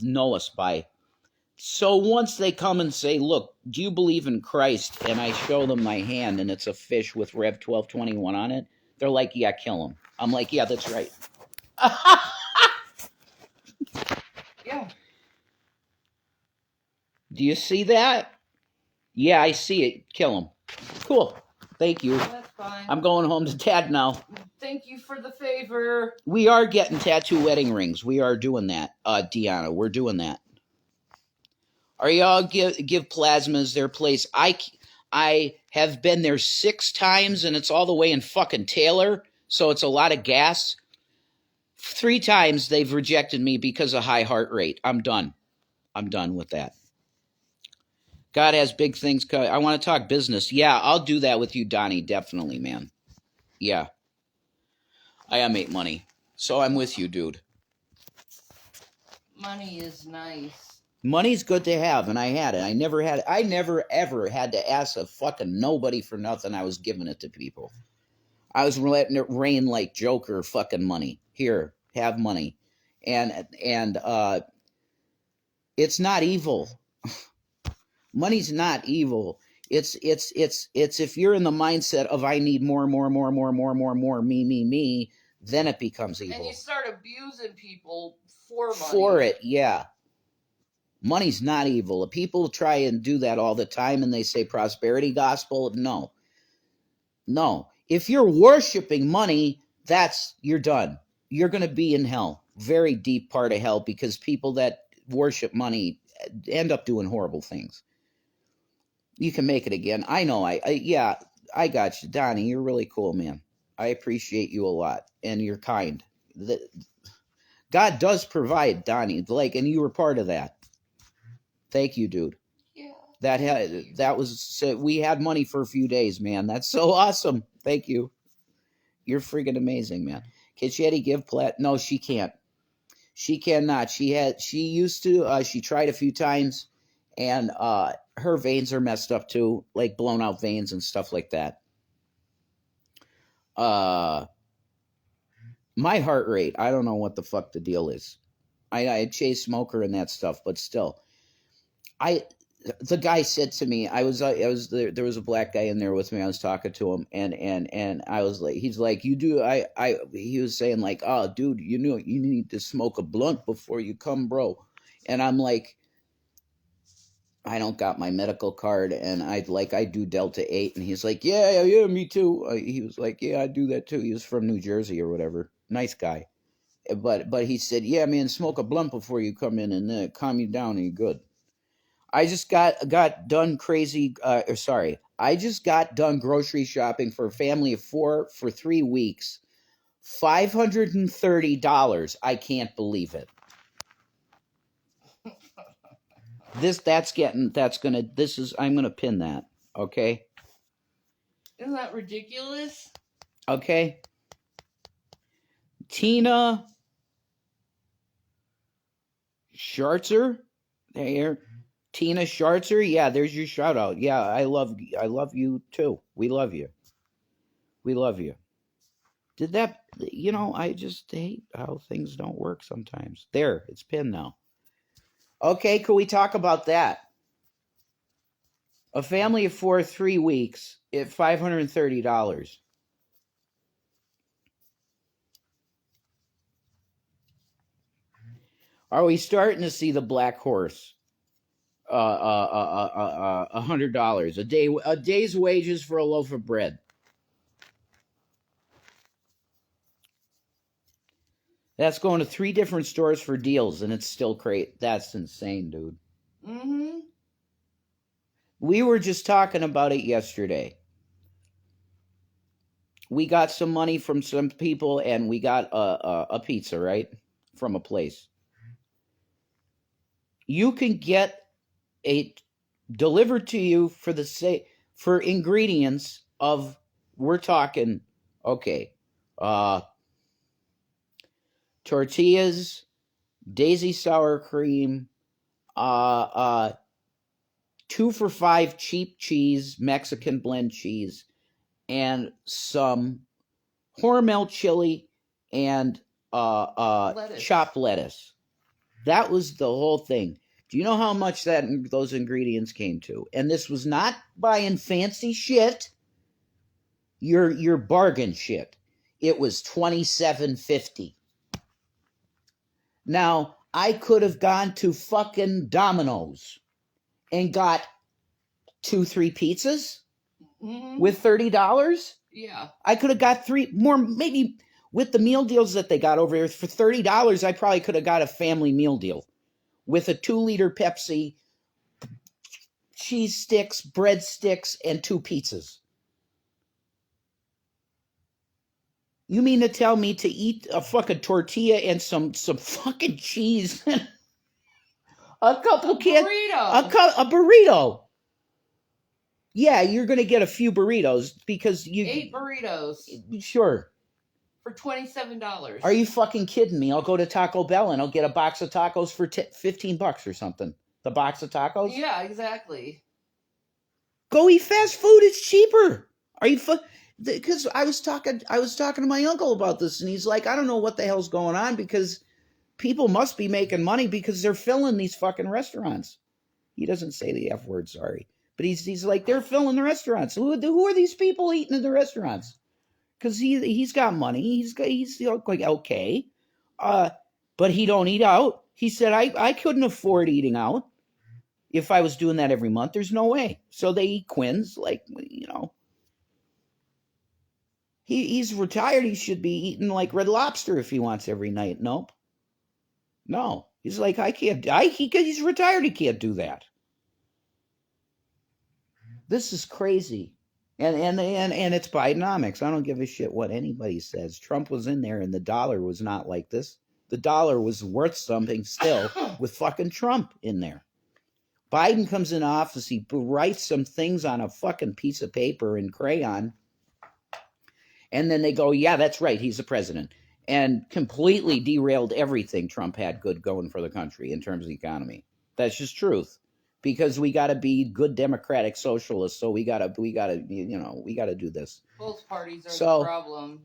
know us by. So once they come and say, look, do you believe in Christ? And I show them my hand and it's a fish with Rev 1221 on it. They're like, yeah, kill him. I'm like, yeah, that's right. Yeah. Do you see that? Yeah, I see it. Kill him. Cool. Thank you. That's fine. I'm going home to Dad now. Thank you for the favor. We are getting tattoo wedding rings. We are doing that, Deanna. We're doing that. Are y'all give plasmas their place? I have been there 6 times, and it's all the way in fucking Taylor, so it's a lot of gas. 3 times they've rejected me because of high heart rate. I'm done. I'm done with that. God has big things coming. I want to talk business. Yeah, I'll do that with you, Donnie. Definitely, man. Yeah. I make money. So I'm with you, dude. Money is nice. Money's good to have, and I had it. I never ever had to ask a fucking nobody for nothing. I was giving it to people. I was letting it rain like Joker fucking money. Here, have money. And it's not evil. Money's not evil. It's if you're in the mindset of I need more, me, then it becomes evil. And you start abusing people for money. For it, yeah. Money's not evil. People try and do that all the time and they say prosperity gospel. No. If you're worshiping money, you're done. You're going to be in hell. Very deep part of hell, because people that worship money end up doing horrible things. You can make it again. I know. I got you, Donnie. You're really cool, man. I appreciate you a lot, and you're kind. God does provide, Donnie. And you were part of that. Thank you, dude. Yeah. That was. We had money for a few days, man. That's so awesome. Thank you. You're freaking amazing, man. Can Shetty give plat? No, she can't. She cannot. She used to. She tried a few times, and her veins are messed up too, like blown out veins and stuff like that. My heart rate. I don't know what the fuck the deal is. I chase smoker and that stuff, but still, the guy said to me, I was there was a black guy in there with me. I was talking to him, and I was like, he's like, you do, he was saying like, oh, dude, you know, you need to smoke a blunt before you come, bro. And I'm like, I don't got my medical card, and I do Delta 8, and he's like, yeah, me too. He was like, yeah, I do that too. He was from New Jersey or whatever. Nice guy, but he said, yeah, man, smoke a blunt before you come in, and calm you down, and you're good. I just got done crazy. Sorry, I just got done grocery shopping for a family of 4 for 3 weeks. $530. I can't believe it. I'm gonna pin that. Okay. Isn't that ridiculous? Okay. Tina Schartzer, there. Tina Schartzer, yeah, there's your shout out. Yeah, I love you too. We love you. We love you. Did that, I just hate how things don't work sometimes. There, it's pinned now. Okay, could we talk about that? A family of 4, 3 weeks at $530. Are we starting to see the black horse? $100 a day, a day's wages for a loaf of bread. That's going to 3 different stores for deals, and it's still great. That's insane, dude. Mm-hmm. We were just talking about it yesterday. We got some money from some people, and we got a pizza, right? From a place. You can get a delivered to you for ingredients of, we're talking, okay, tortillas, daisy sour cream, 2 for $5 cheap cheese, Mexican blend cheese, and some Hormel chili and chopped lettuce. That was the whole thing. Do you know how much those ingredients came to? And this was not buying fancy shit. Your bargain shit. It was $27.50. Now, I could have gone to fucking Domino's and got 2, 3 pizzas with $30. Yeah. I could have got 3 more, maybe with the meal deals that they got over here for $30. I probably could have got a family meal deal with a 2-liter Pepsi, cheese sticks, bread sticks, and 2 pizzas. You mean to tell me to eat a fucking tortilla and some fucking cheese and a burrito? Yeah, you're going to get a few burritos because 8 burritos. Sure. For $27. Are you fucking kidding me? I'll go to Taco Bell and I'll get a box of tacos for $15 or something. The box of tacos? Yeah, exactly. Go eat fast food. It's cheaper. Are you because I was talking to my uncle about this, and he's like, I don't know what the hell's going on, because people must be making money because they're filling these fucking restaurants. He doesn't say the F word, sorry. But he's like, they're filling the restaurants. Who are these people eating in the restaurants? Because he's got money. He's like, okay. But he don't eat out. He said, I couldn't afford eating out if I was doing that every month. There's no way. So they eat Quinn's, like, He's retired. He should be eating like Red Lobster if he wants every night. Nope. No. He's like, I can't. He's retired. He can't do that. This is crazy. And it's Bidenomics. I don't give a shit what anybody says. Trump was in there, and the dollar was not like this. The dollar was worth something still with fucking Trump in there. Biden comes in office. He writes some things on a fucking piece of paper in crayon. And then they go, yeah, that's right, he's the president. and completely derailed everything Trump had good going for the country in terms of the economy. That's just truth. Because we got to be good democratic socialists, so we got to do this. Both parties are So, the problem.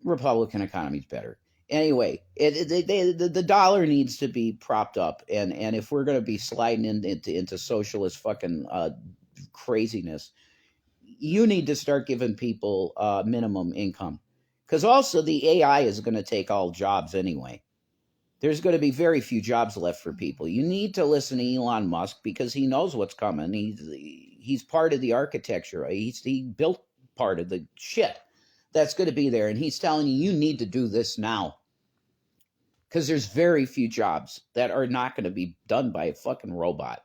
Republican economy's better. Anyway, the dollar needs to be propped up, and if we're going to be sliding into socialist fucking craziness, you need to start giving people minimum income, because also the AI is going to take all jobs anyway. There's going to be very few jobs left for people. You need to listen to Elon Musk because he knows what's coming. He's part of the architecture. He built part of the shit that's going to be there, and he's telling you need to do this now because there's very few jobs that are not going to be done by a fucking robot.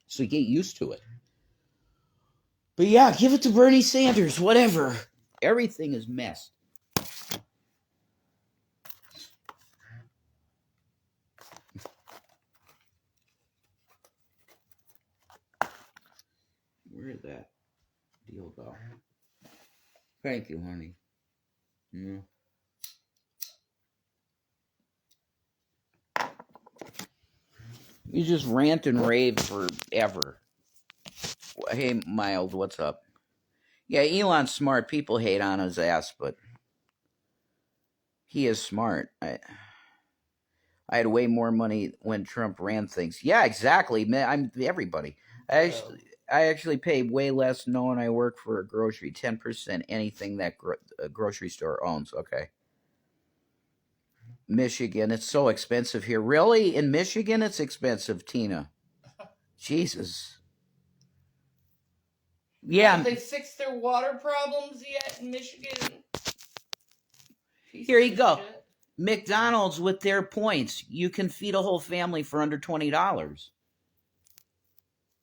So get used to it. But yeah, give it to Bernie Sanders, whatever. Everything is messed. Where did that deal go? Thank you, honey. Yeah. You just rant and rave forever. Hey, Miles, what's up? Yeah, Elon's smart. People hate on his ass, but he is smart. I had way more money when Trump ran things. Yeah, exactly. Man, I'm everybody. I actually pay way less knowing I work for a grocery. 10% anything that a grocery store owns. Okay. Michigan, it's so expensive here. Really? In Michigan, it's expensive, Tina. Jesus. Yeah. Have they fixed their water problems yet in Michigan? Here you go. Shit. McDonald's with their points. You can feed a whole family for under $20.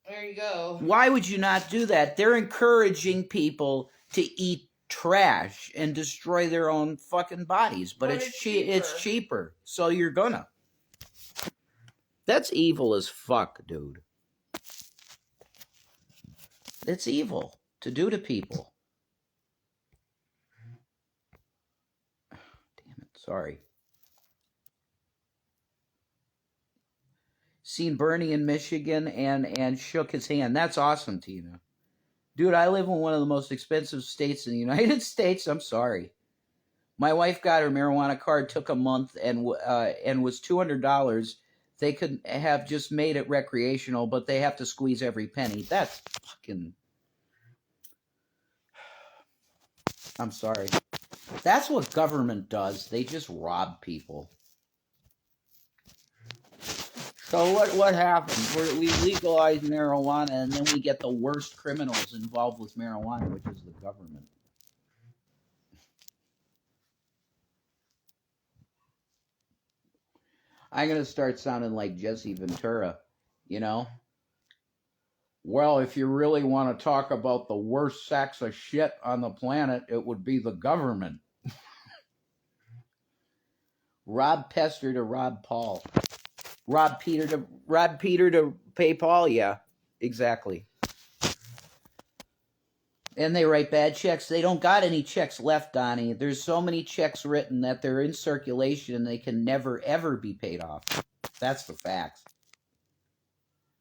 There you go. Why would you not do that? They're encouraging people to eat trash and destroy their own fucking bodies, but it's cheaper. It's cheaper, so you're gonna. That's evil as fuck, dude. It's evil to do to people. Damn it, sorry. Seen Bernie in Michigan and shook his hand. That's awesome, Tina. Dude, I live in one of the most expensive states in the United States. I'm sorry. My wife got her marijuana card, took a month, and was $200. They could have just made it recreational, but they have to squeeze every penny. That's fucking... I'm sorry. That's what government does. They just rob people. So what happens? We legalize marijuana, and then we get the worst criminals involved with marijuana, which is the government. I'm going to start sounding like Jesse Ventura, you know? Well, if you really want to talk about the worst sacks of shit on the planet, it would be the government. Rob Pester to Rob Paul. Rob Peter to pay Paul, yeah, exactly. And they write bad checks. They don't got any checks left, Donnie. There's so many checks written that they're in circulation and they can never, ever be paid off. That's the facts.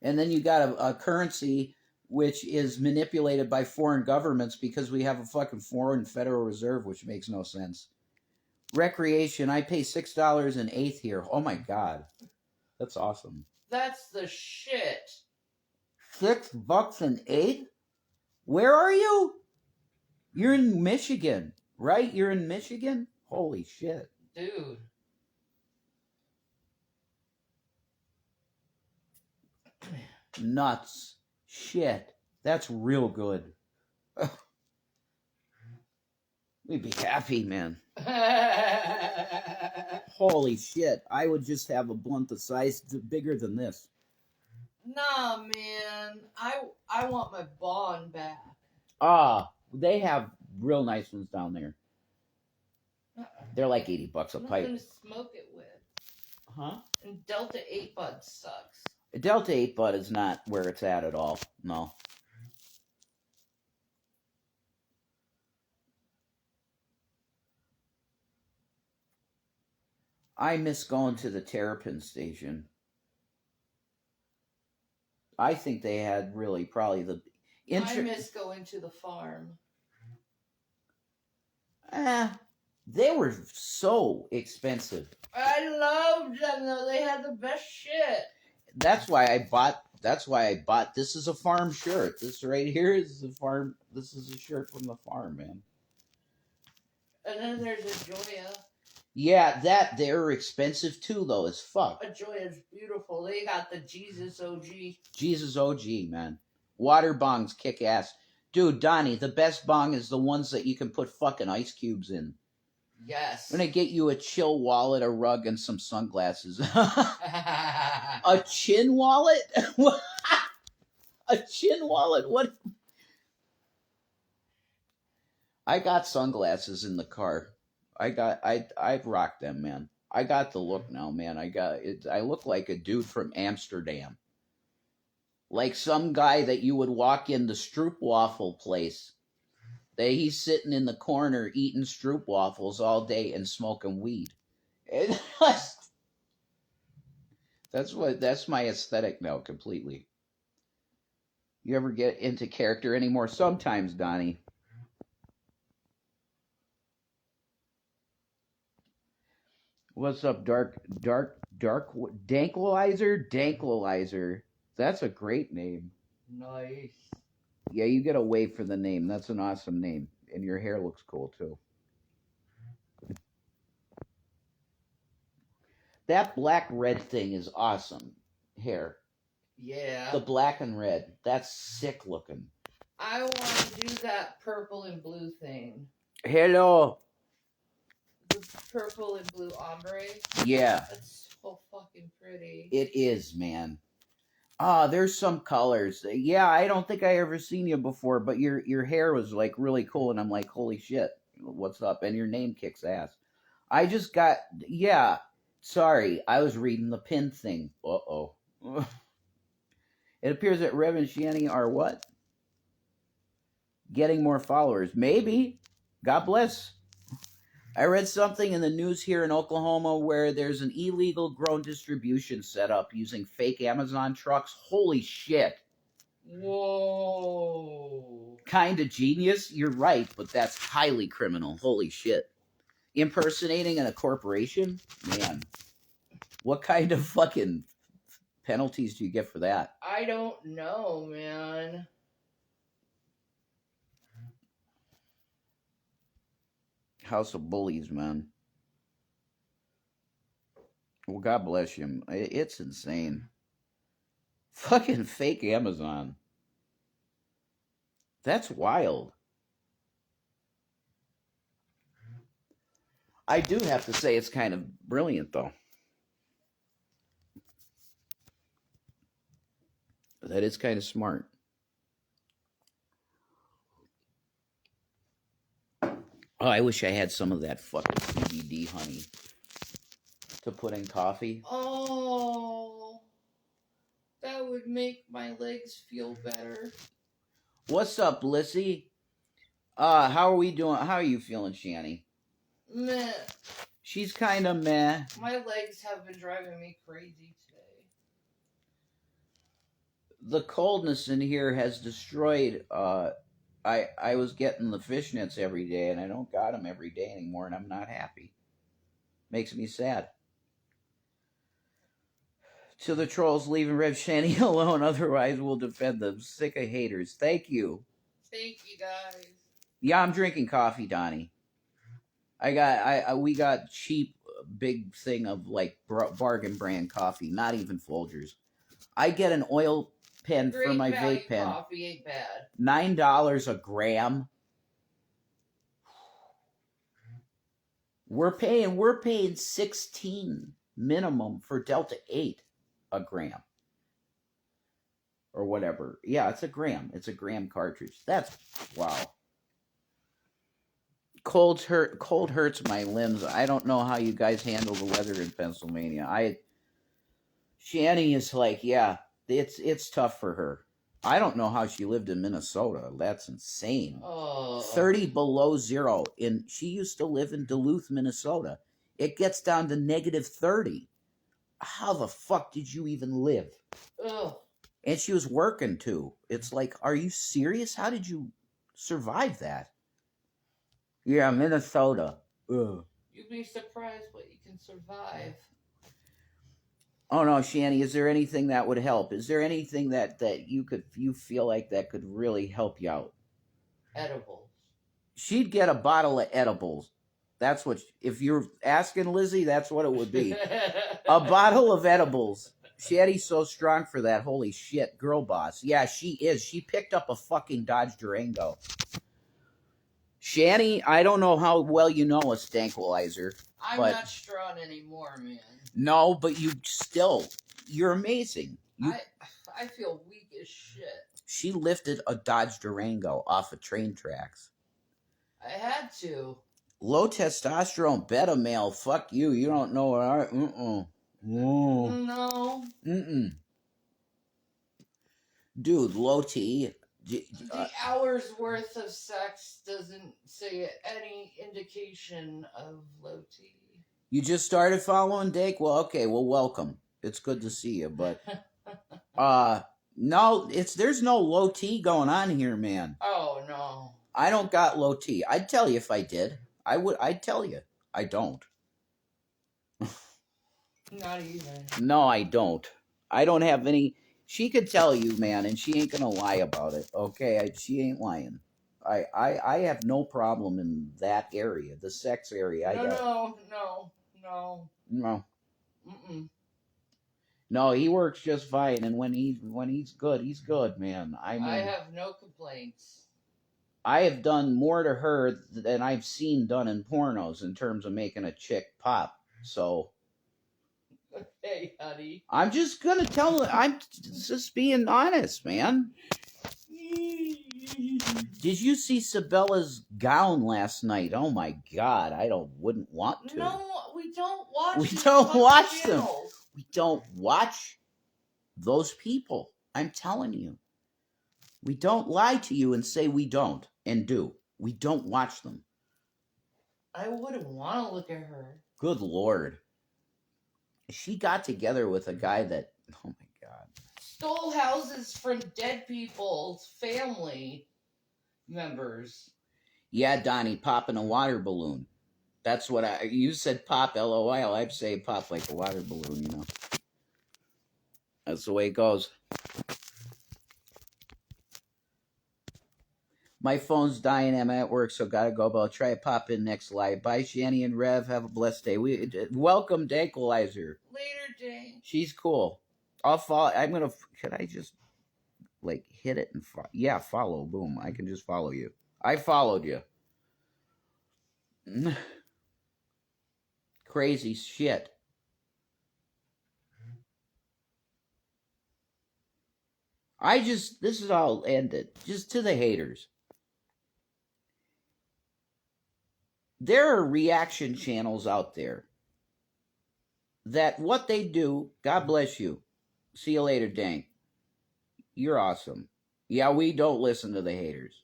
And then you got a currency which is manipulated by foreign governments because we have a fucking foreign Federal Reserve, which makes no sense. Recreation, I pay $6 an eighth here. Oh my God. That's awesome. That's the shit. $6 an eighth? Where are you? You're in Michigan, right? You're in Michigan? Holy shit. Dude. Nuts. Shit. That's real good. We'd be happy, man. Holy shit. I would just have a blunt the size bigger than this. Nah, man. I want my bond back. They have real nice ones down there. They're like $80 a pipe. Nothing to smoke it with. Huh? And Delta 8 Bud sucks. Delta 8 Bud is not where it's at all. No. I miss going to the Terrapin station. I think they had really probably the... I miss going to the farm. They were so expensive. I loved them though. They had the best shit. That's why I bought. This is a farm shirt. This right here is a farm. This is a shirt from the farm, man. And then there's a Joya. Yeah, they're expensive too, though, as fuck. A Joya's beautiful. They got the Jesus OG. Jesus OG, man. Water bongs kick ass. Dude, Donnie, the best bong is the ones that you can put fucking ice cubes in. Yes. I'm gonna get you a chill wallet, a rug, and some sunglasses. A chin wallet? A chin wallet? What? I got sunglasses in the car. I've rocked them, man. I got the look now, man. I look like a dude from Amsterdam. Like some guy that you would walk in the stroopwafel place. That he's sitting in the corner eating stroopwafels all day and smoking weed. That's my aesthetic now completely. You ever get into character anymore? Sometimes, Donnie. What's up, Danklizer? That's a great name. Nice. Yeah, you get a wave for the name. That's an awesome name. And your hair looks cool, too. That black-red thing is awesome. Hair. Yeah. The black and red. That's sick looking. I want to do that purple and blue thing. Hello. The purple and blue ombre. Yeah. That's so fucking pretty. It is, man. There's some colors. Yeah, I don't think I ever seen you before, but your hair was like really cool, and I'm like, holy shit, what's up? And your name kicks ass. I just got, yeah, sorry, I was reading the pin thing. Uh-oh. It appears that Rev and Shanny are what? Getting more followers. Maybe. God bless. I read something in the news here in Oklahoma where there's an illegal drone distribution set up using fake Amazon trucks. Holy shit. Whoa. Kind of genius. You're right, but that's highly criminal. Holy shit. Impersonating a corporation? Man. What kind of fucking penalties do you get for that? I don't know, man. House of Bullies, man. Well, God bless you. It's insane. Fucking fake Amazon. That's wild. I do have to say it's kind of brilliant, though. That is kind of smart. Oh, I wish I had some of that fucking CBD honey to put in coffee. Oh, that would make my legs feel better. What's up, Lissy? How are we doing? How are you feeling, Shanny? Meh. She's kind of meh. My legs have been driving me crazy today. The coldness in here has destroyed, I was getting the fishnets every day, and I don't got them every day anymore, and I'm not happy. Makes me sad. To the trolls, leaving Rev Shanny alone, otherwise we'll defend them. Sick of haters. Thank you. Thank you, guys. Yeah, I'm drinking coffee, Donnie. We got cheap, big thing of like bargain brand coffee, not even Folgers. I get an oil pen for my vape pen. Coffee ain't bad. $9 a gram. We're paying 16 minimum for Delta 8 a gram. Or whatever. Yeah, it's a gram. It's a gram cartridge. That's wow. Cold hurts my limbs. I don't know how you guys handle the weather in Pennsylvania. Shanny is like, yeah, it's tough for her. I don't know how she lived in Minnesota. That's insane. Oh. 30 below zero. She used to live in Duluth, Minnesota. it gets down to -30. How the fuck did you even live? Ugh. And she was working too. It's like, are you serious? How did you survive that? Yeah, Minnesota. Ugh. You'd be surprised what you can survive. Oh no, Shanny, is there anything that would help? Is there anything that you feel like that could really help you out? Edibles. She'd get a bottle of edibles. That's what, if you're asking Lizzie, that's what it would be. A bottle of edibles. Shanny's so strong for that. Holy shit, girl boss. Yeah, she is. She picked up a fucking Dodge Durango. Shanny, I don't know how well you know a Stanquilizer. I'm but not strong anymore, man. No, but you're amazing. I feel weak as shit. She lifted a Dodge Durango off of train tracks. I had to. Low testosterone beta male. Fuck you. You don't know what No. Dude, low T. The hour's worth of sex doesn't say any indication of low T. You just started following Dake? Well, okay, well, welcome. It's good to see you, but no, there's no low T going on here, man. Oh no. I don't got low T. I'd tell you if I did. I'd tell you. I don't. Not even. No, I don't. I don't have any. She could tell you, man, and she ain't gonna lie about it. Okay, she ain't lying. I have no problem in that area, the sex area. No. Mm-mm. No, he works just fine, and when he's good, man. I mean, I have no complaints. I have done more to her than I've seen done in pornos in terms of making a chick pop. So. Okay, honey. I'm just gonna tell her. I'm just being honest, man. Did you see Sabella's gown last night? Oh my God, wouldn't want to. No, we don't watch. We don't watch them. We don't watch those people. I'm telling you. We don't lie to you and say we don't and do. We don't watch them. I wouldn't want to look at her. Good Lord. She got together with a guy that, oh my God. Stole houses from dead people's family members. Yeah, Donnie, popping a water balloon. That's what you said pop, LOL. I'd say pop like a water balloon, you know. That's the way it goes. My phone's dying. I'm at work, so gotta go, but I'll try to pop in next live. Bye, Shanny and Rev. Have a blessed day. Welcome, Dankalizer. Later, Dane. She's cool. I'll follow. Could I just, like, hit it and yeah, follow. Boom. I can just follow you. I followed you. Crazy shit. This is all ended. Just to the haters. There are reaction channels out there that what they do, God bless you. See you later, Dank. You're awesome. Yeah, we don't listen to the haters.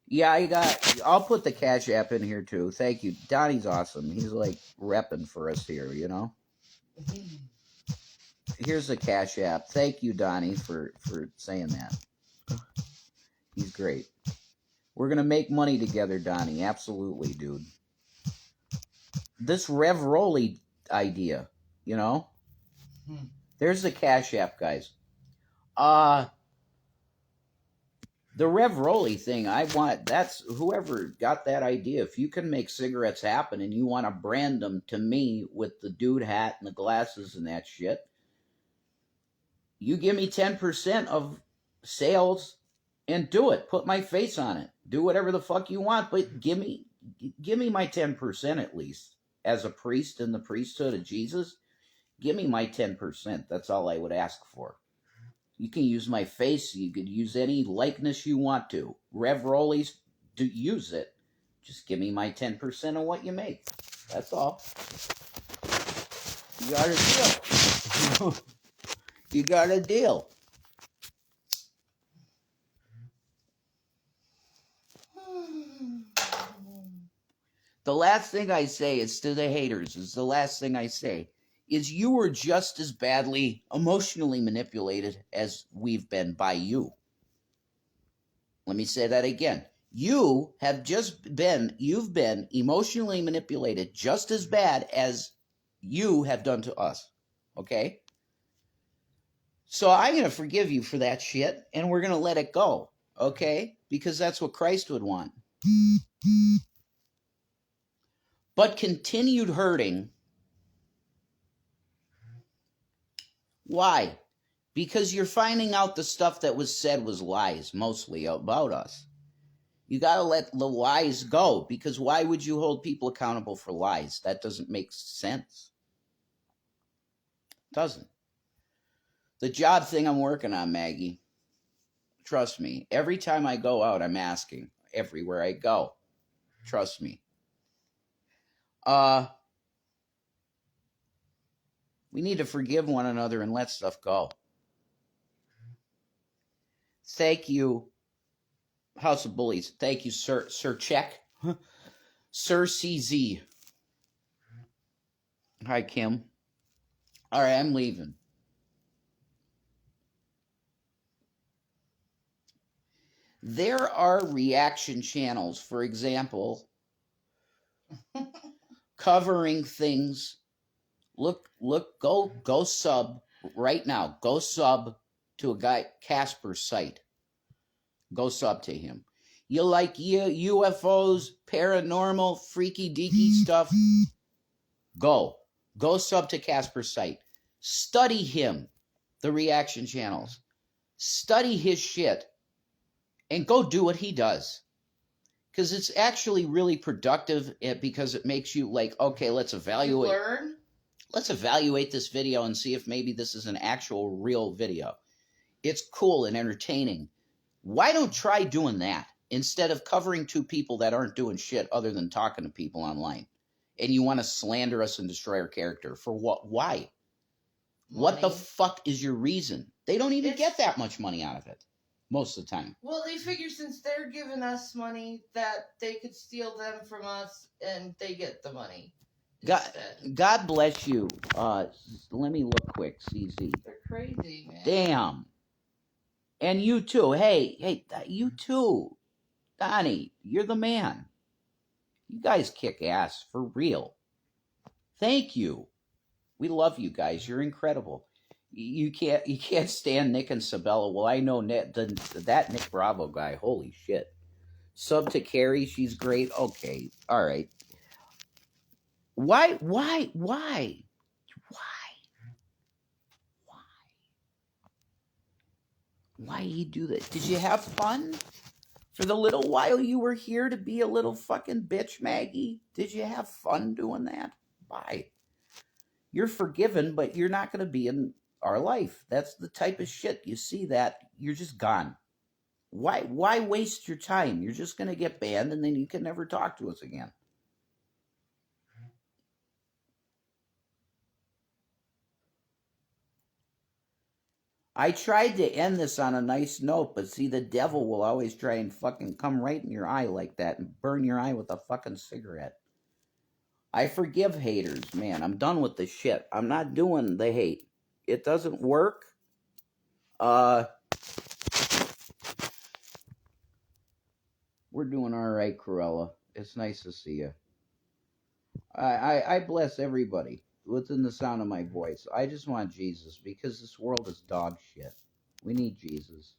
Yeah, I'll put the Cash App in here too. Thank you. Donnie's awesome. He's like repping for us here, you know? Here's the Cash App. Thank you, Donnie, for saying that. He's great. We're going to make money together, Donnie. Absolutely, dude. This Rev Rolly idea, you know? There's the Cash App, guys. The Rev Rolly thing, that's whoever got that idea. If you can make cigarettes happen and you want to brand them to me with the dude hat and the glasses and that shit, you give me 10% of sales and do it. Put my face on it. Do whatever the fuck you want, but give me my 10% at least. As a priest in the priesthood of Jesus, give me my 10%. That's all I would ask for. You can use my face. You could use any likeness you want to. Rev Rollies, use it. Just give me my 10% of what you make. That's all. You got a deal. You got a deal. The last thing I say is to the haters, is the last thing I say, is you were just as badly emotionally manipulated as we've been by you. Let me say that again. You've been emotionally manipulated just as bad as you have done to us. Okay? So I'm going to forgive you for that shit, and we're going to let it go. Okay? Because that's what Christ would want. But continued hurting. Why? Because you're finding out the stuff that was said was lies, mostly about us. You got to let the lies go, because why would you hold people accountable for lies? That doesn't make sense. It doesn't. The job thing I'm working on, Maggie, trust me, every time I go out, I'm asking, everywhere I go, trust me. We need to forgive one another and let stuff go. Thank you, House of Bullies. Thank you, Sir Check. Sir CZ. Hi, Kim. All right, I'm leaving. There are reaction channels, for example, covering things. Look, go sub right now. Go sub to a guy, Casper's site. Go sub to him. You like UFOs, paranormal, freaky deaky stuff? Go sub to Casper's site. Study him, the reaction channels. Study his shit and go do what he does. Because it's actually really productive, because it makes you like, okay, let's evaluate. You learn? Let's evaluate this video and see if maybe this is an actual real video. It's cool and entertaining. Why don't try doing that instead of covering two people that aren't doing shit other than talking to people online? And you want to slander us and destroy our character. For what? Why? Money. What the fuck is your reason? They don't even get that much money out of it. Most of the time. Well, they figure since they're giving us money that they could steal them from us and they get the money. God bless you. Let me look quick, CZ. They're crazy, man. Damn. And you too. Hey, you too. Donnie, you're the man. You guys kick ass, for real. Thank you. We love you guys. You're incredible. You can't stand Nick and Sabella. Well, I know that Nick Bravo guy. Holy shit. Sub to Carrie. She's great. Okay. All right. Why you do that? Did you have fun? For the little while you were here to be a little fucking bitch, Maggie? Did you have fun doing that? Bye. You're forgiven, but you're not going to be in our life. That's the type of shit. You see that, you're just gone. Why waste your time? You're just going to get banned, and then you can never talk to us again. I tried to end this on a nice note, but see, the devil will always try and fucking come right in your eye like that and burn your eye with a fucking cigarette. I forgive haters, man. I'm done with the shit. I'm not doing the hate. It doesn't work. We're doing all right, Cruella. It's nice to see you. I bless everybody within the sound of my voice. I just want Jesus, because this world is dog shit. We need Jesus.